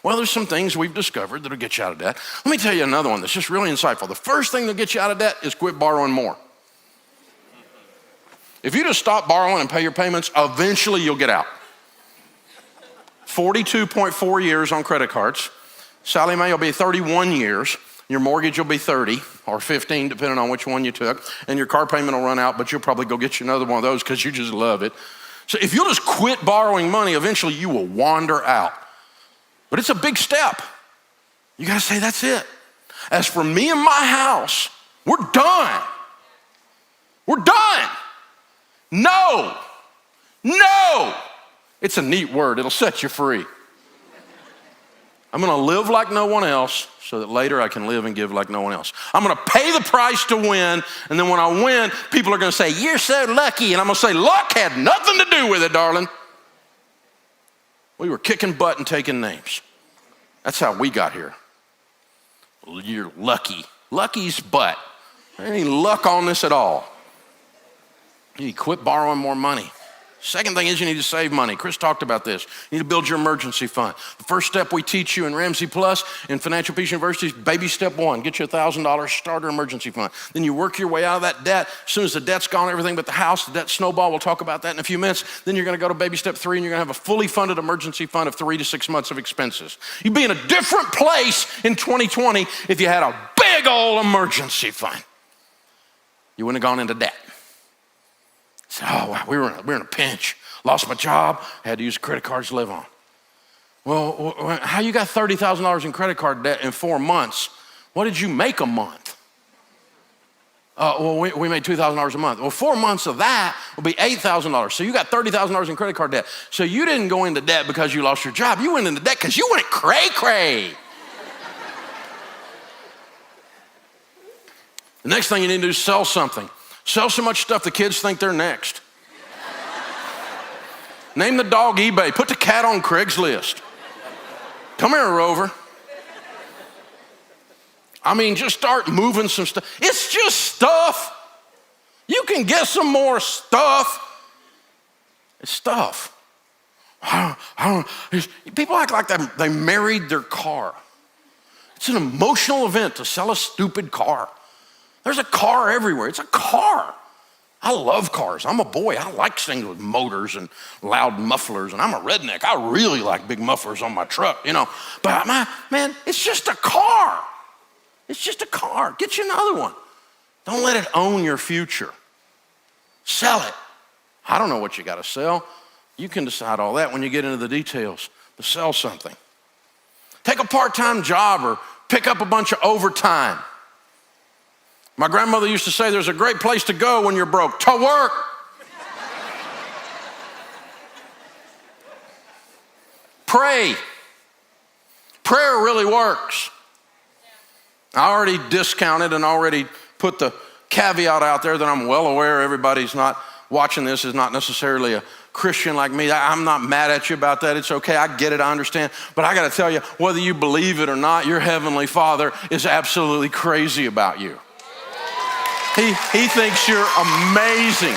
Well, there's some things we've discovered that'll get you out of debt. Let me tell you another one that's just really insightful. The first thing that'll get you out of debt is quit borrowing more. If you just stop borrowing and pay your payments, eventually you'll get out. 42.4 years on credit cards. Sallie Mae will be 31 years. Your mortgage will be 30 or 15, depending on which one you took. And your car payment will run out, but you'll probably go get you another one of those because you just love it. So if you'll just quit borrowing money, eventually you will wander out. But it's a big step. You got to say, that's it. As for me and my house, we're done. We're done. No. It's a neat word. It'll set you free. I'm going to live like no one else so that later I can live and give like no one else. I'm going to pay the price to win, and then when I win, people are going to say, you're so lucky, and I'm going to say, luck had nothing to do with it, darling. We were kicking butt and taking names. That's how we got here. Well, you're lucky. Lucky's butt. There ain't any luck on this at all. You need to quit borrowing more money. Second thing is you need to save money. Chris talked about this. You need to build your emergency fund. The first step we teach you in Ramsey Plus in Financial Peace University is baby step one. Get you a $1,000 starter emergency fund. Then you work your way out of that debt. As soon as the debt's gone, everything but the house, the debt snowball, we'll talk about that in a few minutes. Then you're going to go to baby step 3 and you're going to have a fully funded emergency fund of 3 to 6 months of expenses. You'd be in a different place in 2020 if you had a big old emergency fund. You wouldn't have gone into debt. So, oh, wow, we were in a pinch. Lost my job, had to use credit cards to live on. Well, how you got $30,000 in credit card debt in 4 months? What did you make a month? We made $2,000 a month. Well, 4 months of that will be $8,000. So you got $30,000 in credit card debt. So you didn't go into debt because you lost your job. You went into debt because you went cray-cray. The next thing you need to do is sell something. Sell so much stuff the kids think they're next. Name the dog eBay. Put the cat on Craigslist. Come here, Rover. I mean, just start moving some stuff. It's just stuff. You can get some more stuff. It's stuff. People act like they married their car. It's an emotional event to sell a stupid car. There's a car everywhere. It's a car. I love cars. I'm a boy. I like things with motors and loud mufflers, and I'm a redneck. I really like big mufflers on my truck, you know. But man, it's just a car. It's just a car. Get you another one. Don't let it own your future. Sell it. I don't know what you got to sell. You can decide all that when you get into the details. But sell something. Take a part-time job or pick up a bunch of overtime. My grandmother used to say there's a great place to go when you're broke, to work. Pray. Prayer really works. I already discounted and already put the caveat out there that I'm well aware everybody's not watching this is not necessarily a Christian like me. I'm not mad at you about that. It's okay. I get it. I understand. But I got to tell you, whether you believe it or not, your Heavenly Father is absolutely crazy about you. He thinks you're amazing.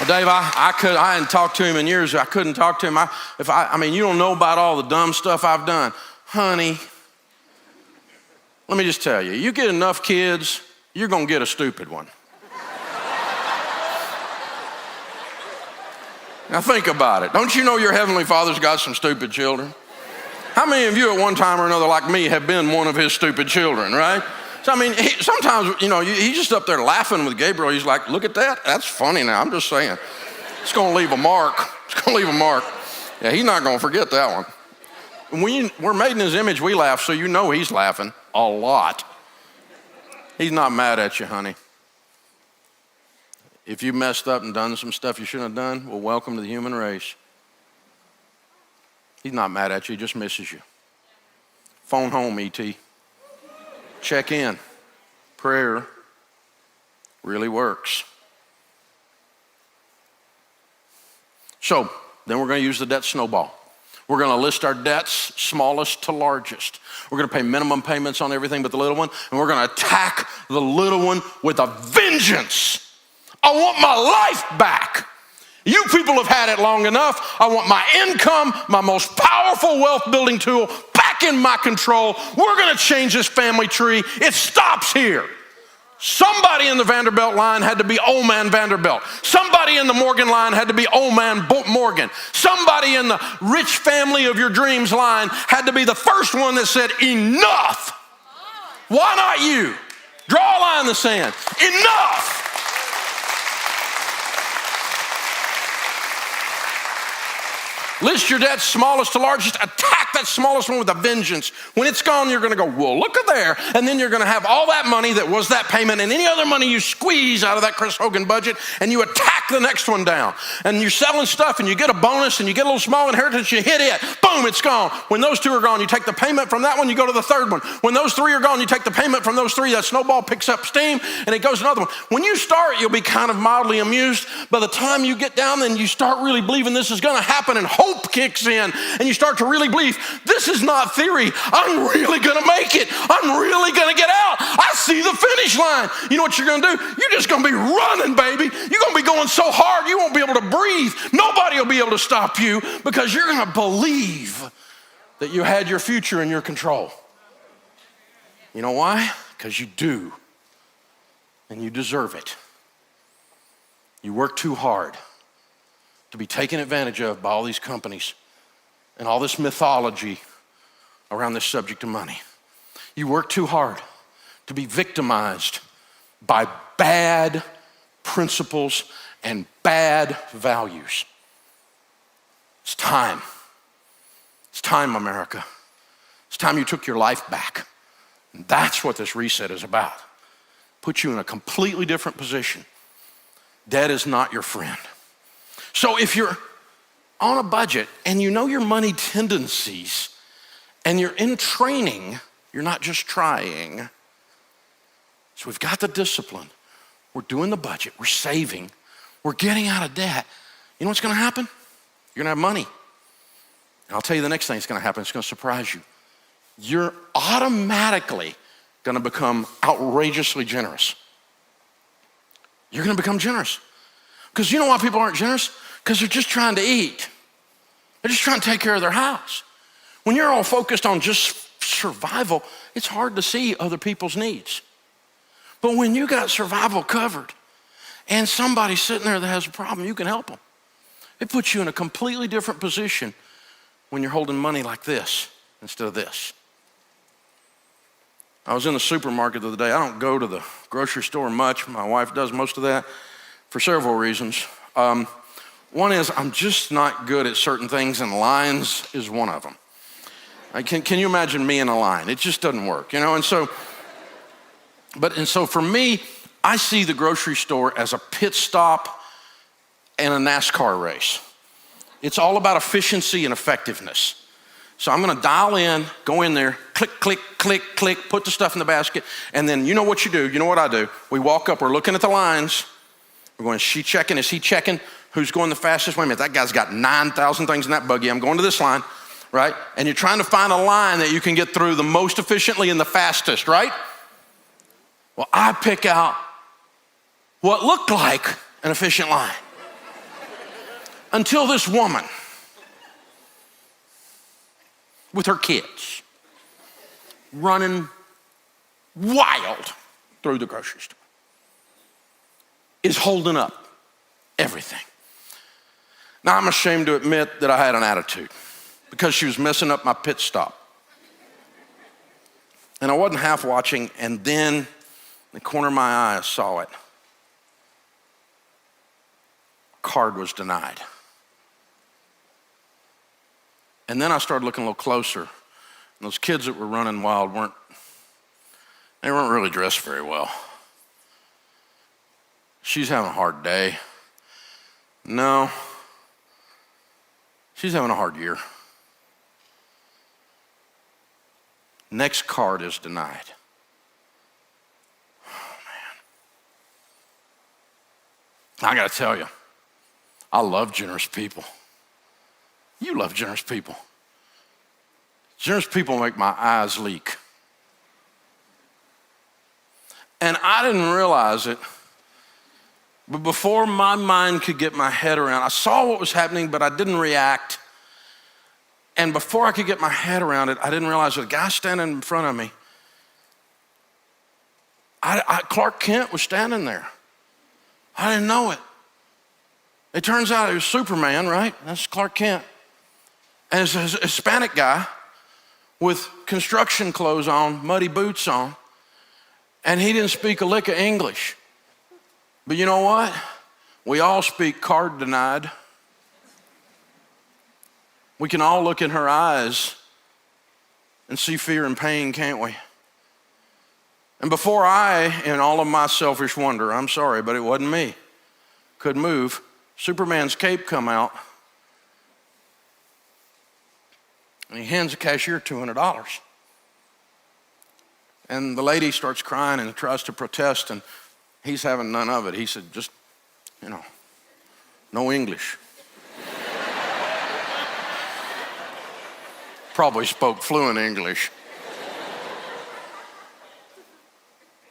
Well, Dave, I hadn't talked to him in years. I couldn't talk to him. I mean, you don't know about all the dumb stuff I've done. Honey, let me just tell you, you get enough kids, you're gonna get a stupid one. Now think about it. Don't you know your Heavenly Father's got some stupid children? How many of you at one time or another like me have been one of his stupid children, right? So I mean, sometimes, he's just up there laughing with Gabriel. He's like, look at that, that's funny now, I'm just saying. It's gonna leave a mark, it's gonna leave a mark. Yeah, he's not gonna forget that one. When we're made in his image, we laugh, so you know he's laughing a lot. He's not mad at you, honey. If you messed up and done some stuff you shouldn't have done, well, welcome to the human race. He's not mad at you, he just misses you. Phone home, E.T. Check in. Prayer really works. So, then we're going to use the debt snowball. We're going to list our debts, smallest to largest. We're going to pay minimum payments on everything but the little one, and we're going to attack the little one with a vengeance. I want my life back. You people have had it long enough. I want my income, my most powerful wealth building tool, back in my control. We're going to change this family tree. It stops here. Somebody in the Vanderbilt line had to be old man Vanderbilt. Somebody in the Morgan line had to be old man Morgan. Somebody in the rich family of your dreams line had to be the first one that said, enough. Why not you? Draw a line in the sand. Enough. List your debts, smallest to largest. Attack that smallest one with a vengeance. When it's gone, you're going to go, well, look at there. And then you're going to have all that money that was that payment and any other money you squeeze out of that Chris Hogan budget, and you attack the next one down. And you're selling stuff, and you get a bonus, and you get a little small inheritance, you hit it. Boom, it's gone. When those two are gone, you take the payment from that one, you go to the third one. When those three are gone, you take the payment from those three. That snowball picks up steam, and it goes to another one. When you start, you'll be kind of mildly amused. By the time you get down, then you start really believing this is going to happen, and hope kicks in, and you start to really believe this is not theory. I'm really going to make it. I'm really going to get out. I see the finish line. You know what you're going to do? You're just going to be running, baby. You're going to be going so hard you won't be able to breathe. Nobody will be able to stop you because you're going to believe that you had your future in your control. You know why? Because you do, and you deserve it. You work too hard to be taken advantage of by all these companies and all this mythology around this subject of money. You work too hard to be victimized by bad principles and bad values. It's time. It's time, America. It's time you took your life back. And that's what this reset is about. Put you in a completely different position. Debt is not your friend. So if you're on a budget and you know your money tendencies and you're in training, you're not just trying. So we've got the discipline. We're doing the budget. We're saving. We're getting out of debt. You know what's going to happen? You're going to have money. And I'll tell you the next thing that's going to happen. It's going to surprise you. You're automatically going to become outrageously generous. You're going to become generous. Because you know why people aren't generous? Because they're just trying to eat. They're just trying to take care of their house. When you're all focused on just survival, it's hard to see other people's needs. But when you got survival covered and somebody's sitting there that has a problem, you can help them. It puts you in a completely different position when you're holding money like this instead of this. I was in the supermarket the other day. I don't go to the grocery store much. My wife does most of that for several reasons. One is I'm just not good at certain things, and lines is one of them. Can you imagine me in a line? It just doesn't work, And so for me, I see the grocery store as a pit stop and a NASCAR race. It's all about efficiency and effectiveness. So I'm gonna dial in, go in there, click, click, click, click, put the stuff in the basket, and then you know what you do, you know what I do. We walk up, we're looking at the lines, we're going, is she checking, is he checking? Who's going the fastest? Wait a minute, that guy's got 9,000 things in that buggy. I'm going to this line, right? And you're trying to find a line that you can get through the most efficiently and the fastest, right? Well, I pick out what looked like an efficient line. Until this woman with her kids running wild through the grocery store is holding up everything. Now, I'm ashamed to admit that I had an attitude because she was messing up my pit stop. And I wasn't half watching, and then in the corner of my eye, I saw it. Card was denied. And then I started looking a little closer, and those kids that were running wild weren't really dressed very well. She's having a hard day. No, she's having a hard year. Next card is denied. Oh, man. I got to tell you, I love generous people. You love generous people. Generous people make my eyes leak. And I didn't realize it, but before my mind could get my head around, I saw what was happening, but I didn't react. And before I could get my head around it, I didn't realize that the guy standing in front of me, Clark Kent was standing there. I didn't know it. It turns out it was Superman, right? That's Clark Kent. And it's a Hispanic guy with construction clothes on, muddy boots on, and he didn't speak a lick of English. But you know what? We all speak card denied. We can all look in her eyes and see fear and pain, can't we? And before I, in all of my selfish wonder, I'm sorry, but it wasn't me, could move, Superman's cape come out, and he hands the cashier $200. And the lady starts crying and tries to protest, and he's having none of it. He said, just, no English. Probably spoke fluent English.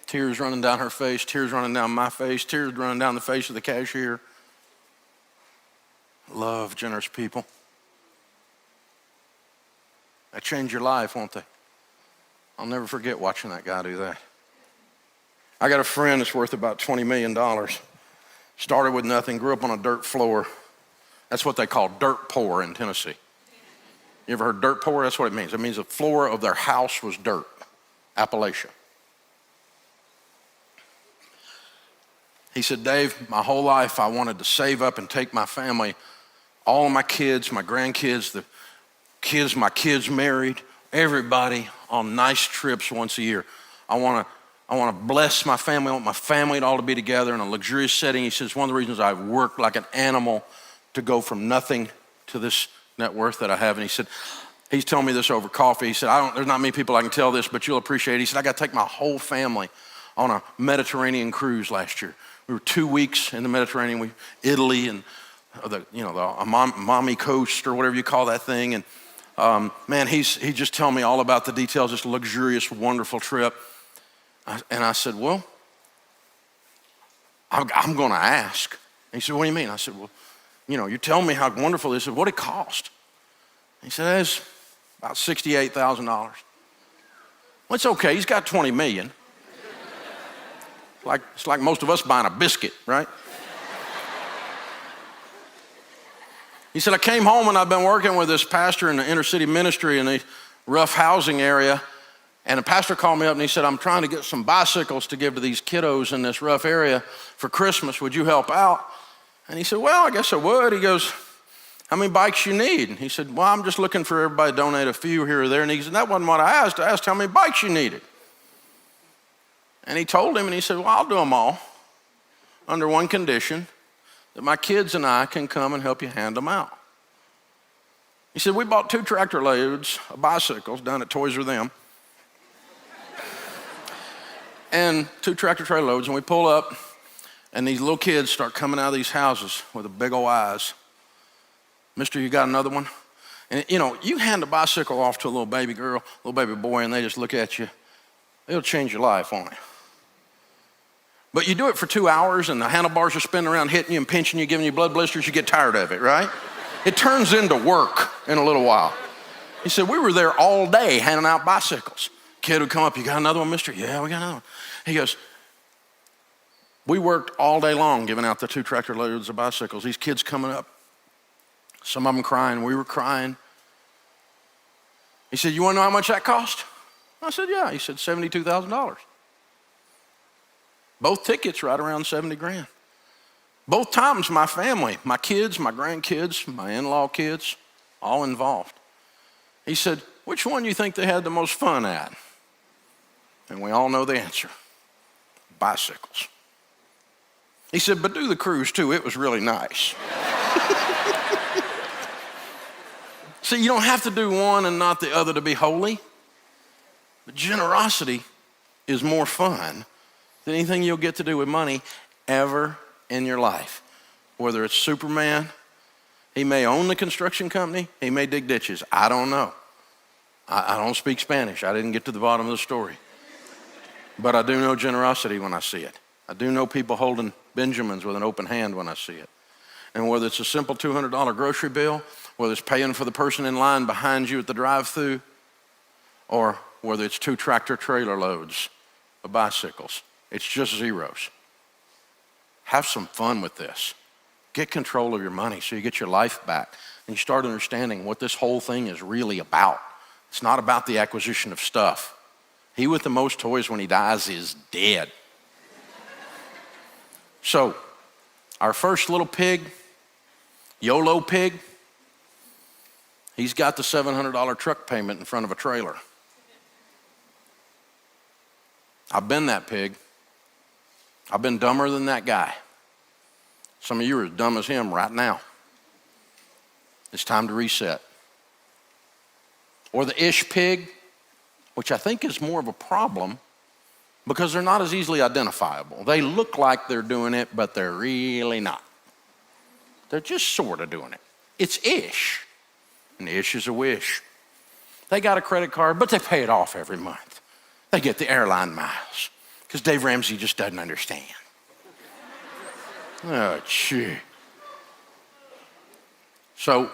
Tears running down her face, tears running down my face, tears running down the face of the cashier. Love generous people. They change your life, won't they? I'll never forget watching that guy do that. I got a friend that's worth about $20 million. Started with nothing, grew up on a dirt floor. That's what they call dirt poor in Tennessee. You ever heard dirt poor? That's what it means. It means the floor of their house was dirt. Appalachia. He said, Dave, my whole life I wanted to save up and take my family, all of my kids, my grandkids, the kids, my kids married, everybody on nice trips once a year. I want to bless my family. I want my family all to be together in a luxurious setting. He says, one of the reasons I've worked like an animal to go from nothing to this net worth that I have. And he said, he's telling me this over coffee. He said, there's not many people I can tell this, but you'll appreciate it. He said, I got to take my whole family on a Mediterranean cruise last year. We were 2 weeks in the Mediterranean, Italy and the Amami Coast or whatever you call that thing. And man, he just telling me all about the details, this luxurious, wonderful trip. And I said, well, I'm going to ask. And he said, what do you mean? I said, well, you tell me how wonderful it is. He said, what did it cost? He said, it's about $68,000. Well, it's okay. He's got 20 million. It's like most of us buying a biscuit, right? He said, I came home and I've been working with this pastor in the inner city ministry in the rough housing area. And the pastor called me up and he said, I'm trying to get some bicycles to give to these kiddos in this rough area for Christmas. Would you help out? And he said, well, I guess I would. He goes, how many bikes you need? And he said, well, I'm just looking for everybody to donate a few here or there. And he said, that wasn't what I asked. I asked how many bikes you needed. And he told him, and he said, well, I'll do them all under one condition, that my kids and I can come and help you hand them out. He said, we bought 2 tractor loads of bicycles down at Toys R Them. And 2 tractor trailer loads, and we pull up, and these little kids start coming out of these houses with the big old eyes. Mister, you got another one? And you hand a bicycle off to a little baby girl, little baby boy, and they just look at you. It'll change your life, won't it? But you do it for 2 hours and the handlebars are spinning around, hitting you and pinching you, giving you blood blisters, you get tired of it, right? It turns into work in a little while. He said, we were there all day handing out bicycles. Kid would come up, you got another one, mister? Yeah, we got another one. He goes, we worked all day long giving out the 2 tractor loads of bicycles. These kids coming up, some of them crying, we were crying. He said, you wanna know how much that cost? I said, yeah. He said, $72,000. Both tickets right around 70 grand. Both times my family, my kids, my grandkids, my in-law kids, all involved. He said, which one do you think they had the most fun at? And we all know the answer, bicycles. He said, but do the cruise too, it was really nice. See, you don't have to do one and not the other to be holy. But generosity is more fun than anything you'll get to do with money ever in your life. Whether it's Superman, he may own the construction company, he may dig ditches, I don't know. I don't speak Spanish, I didn't get to the bottom of the story. But I do know generosity when I see it. I do know people holding Benjamins with an open hand when I see it. And whether it's a simple $200 grocery bill, whether it's paying for the person in line behind you at the drive-thru, or whether it's 2 tractor trailer loads of bicycles, it's just zeros. Have some fun with this. Get control of your money so you get your life back and you start understanding what this whole thing is really about. It's not about the acquisition of stuff. He with the most toys when he dies is dead. So, our first little pig, YOLO pig, he's got the $700 truck payment in front of a trailer. I've been that pig. I've been dumber than that guy. Some of you are as dumb as him right now. It's time to reset. Or the ish pig, which I think is more of a problem because they're not as easily identifiable. They look like they're doing it, but they're really not. They're just sort of doing it. It's ish, and ish is a wish. They got a credit card, but they pay it off every month. They get the airline miles because Dave Ramsey just doesn't understand. Oh, gee. So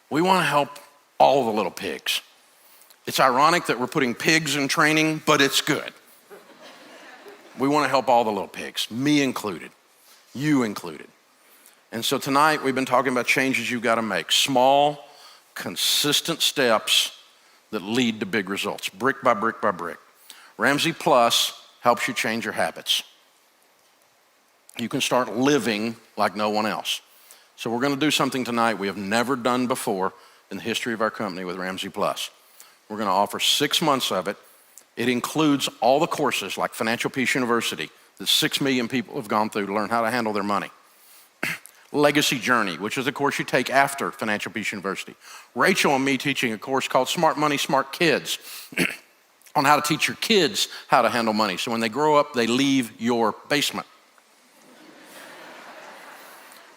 we want to help all the little pigs. It's ironic that we're putting pigs in training, but it's good. We want to help all the little pigs, me included, you included. And so tonight we've been talking about changes you've got to make, small, consistent steps that lead to big results, brick by brick by brick. Ramsey Plus helps you change your habits. You can start living like no one else. So we're going to do something tonight we have never done before in the history of our company with Ramsey Plus. We're going to offer 6 months of it. It includes all the courses like Financial Peace University that 6 million people have gone through to learn how to handle their money. Legacy Journey, which is a course you take after Financial Peace University. Rachel and me teaching a course called Smart Money, Smart Kids on how to teach your kids how to handle money. So when they grow up, they leave your basement.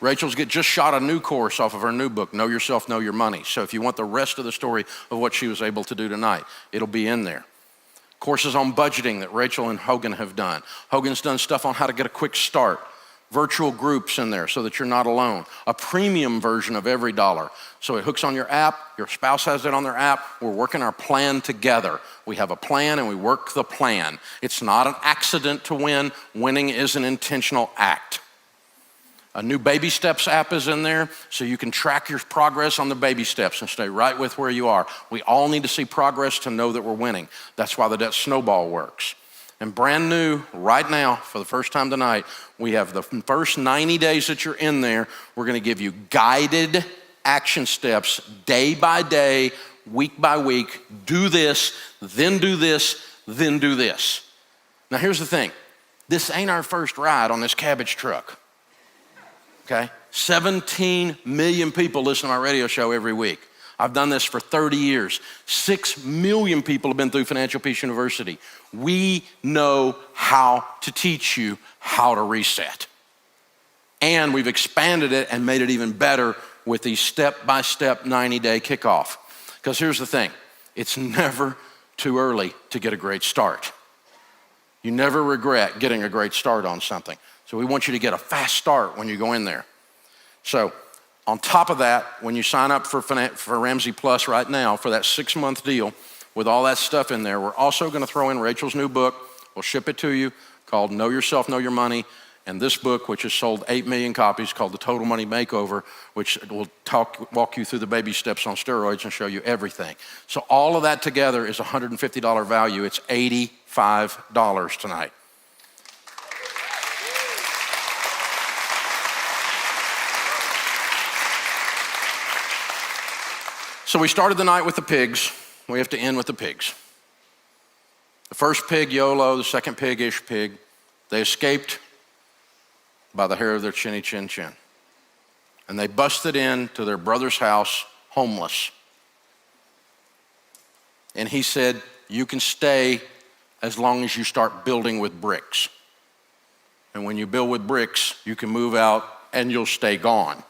Rachel's just shot a new course off of her new book, Know Yourself, Know Your Money. So if you want the rest of the story of what she was able to do tonight, it'll be in there. Courses on budgeting that Rachel and Hogan have done. Hogan's done stuff on how to get a quick start. Virtual groups in there so that you're not alone. A premium version of Every Dollar. So it hooks on your app, your spouse has it on their app, we're working our plan together. We have a plan and we work the plan. It's not an accident to win. Winning is an intentional act. A new Baby Steps app is in there so you can track your progress on the baby steps and stay right with where you are. We all need to see progress to know that we're winning. That's why the Debt Snowball works. And brand new right now, for the first time tonight, we have the first 90 days that you're in there. We're going to give you guided action steps day by day, week by week. Do this, then do this, then do this. Now here's the thing. This ain't our first ride on this cabbage truck. Okay? 17 million people listen to my radio show every week. I've done this for 30 years. 6 million people have been through Financial Peace University. We know how to teach you how to reset. And we've expanded it and made it even better with these step-by-step 90-day kickoff. Because here's the thing, it's never too early to get a great start. You never regret getting a great start on something. So we want you to get a fast start when you go in there. So on top of that, when you sign up for Ramsey Plus right now for that 6-month deal with all that stuff in there, we're also going to throw in Rachel's new book. We'll ship it to you, called Know Yourself, Know Your Money. And this book, which has sold 8 million copies, called The Total Money Makeover, which will walk you through the baby steps on steroids and show you everything. So all of that together is $150 value. It's $85 tonight. So we started the night with the pigs. We have to end with the pigs. The first pig, YOLO, the second pig, Ish Pig, they escaped by the hair of their chinny chin chin. And they busted into their brother's house homeless. And he said, you can stay as long as you start building with bricks. And when you build with bricks, you can move out and you'll stay gone.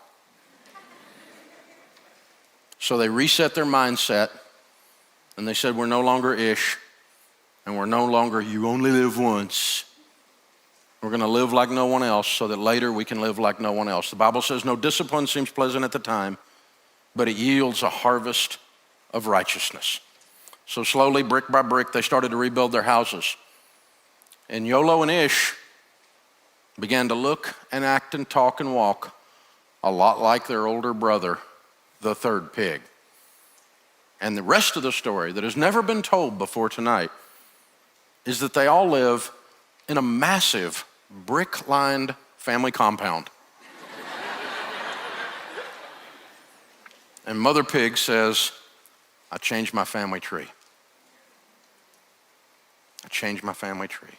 So they reset their mindset and they said, we're no longer Ish and we're no longer you only live once. We're going to live like no one else so that later we can live like no one else. The Bible says no discipline seems pleasant at the time, but it yields a harvest of righteousness. So slowly, brick by brick, they started to rebuild their houses. And YOLO and Ish began to look and act and talk and walk a lot like their older brother, the third pig. And the rest of the story that has never been told before tonight is that they all live in a massive brick-lined family compound. And Mother Pig says, I changed my family tree. I changed my family tree.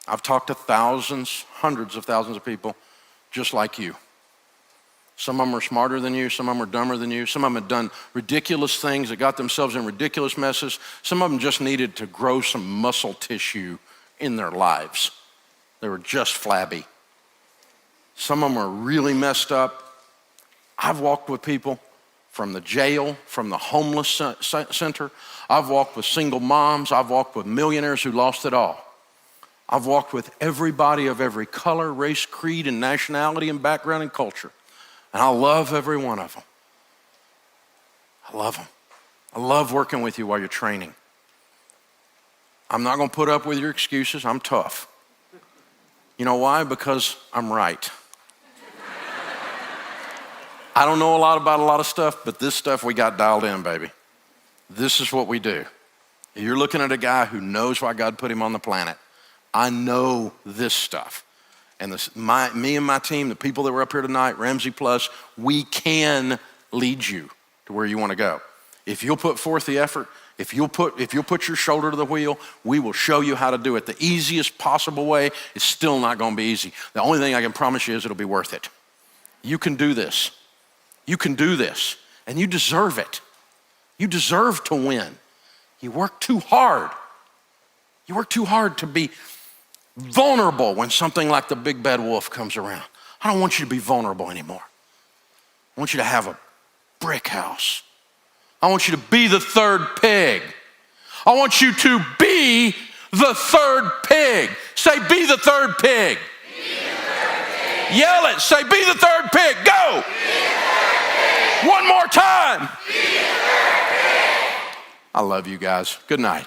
I've talked to thousands, hundreds of thousands of people just like you. Some of them are smarter than you. Some of them are dumber than you. Some of them have done ridiculous things that got themselves in ridiculous messes. Some of them just needed to grow some muscle tissue in their lives. They were just flabby. Some of them are really messed up. I've walked with people from the jail, from the homeless center. I've walked with single moms. I've walked with millionaires who lost it all. I've walked with everybody of every color, race, creed, and nationality and background and culture. And I love every one of them. I love them. I love working with you while you're training. I'm not going to put up with your excuses. I'm tough. You know why? Because I'm right. I don't know a lot about a lot of stuff, but this stuff we got dialed in, baby. This is what we do. You're looking at a guy who knows why God put him on the planet. I know this stuff. And me and my team, the people that were up here tonight, Ramsey Plus, we can lead you to where you want to go. If you'll put forth the effort, if you'll put your shoulder to the wheel, we will show you how to do it. The easiest possible way is still not going to be easy. The only thing I can promise you is it'll be worth it. You can do this. You can do this. And you deserve it. You deserve to win. You work too hard. You work too hard to be vulnerable when something like the big bad wolf comes around. I don't want you to be vulnerable anymore. I want you to have a brick house. I want you to be the third pig. I want you to be the third pig. Say, be the third pig. Be the third pig. Yell it. Say, be the third pig. Go. Be the third pig. One more time. Be the third pig. I love you guys. Good night.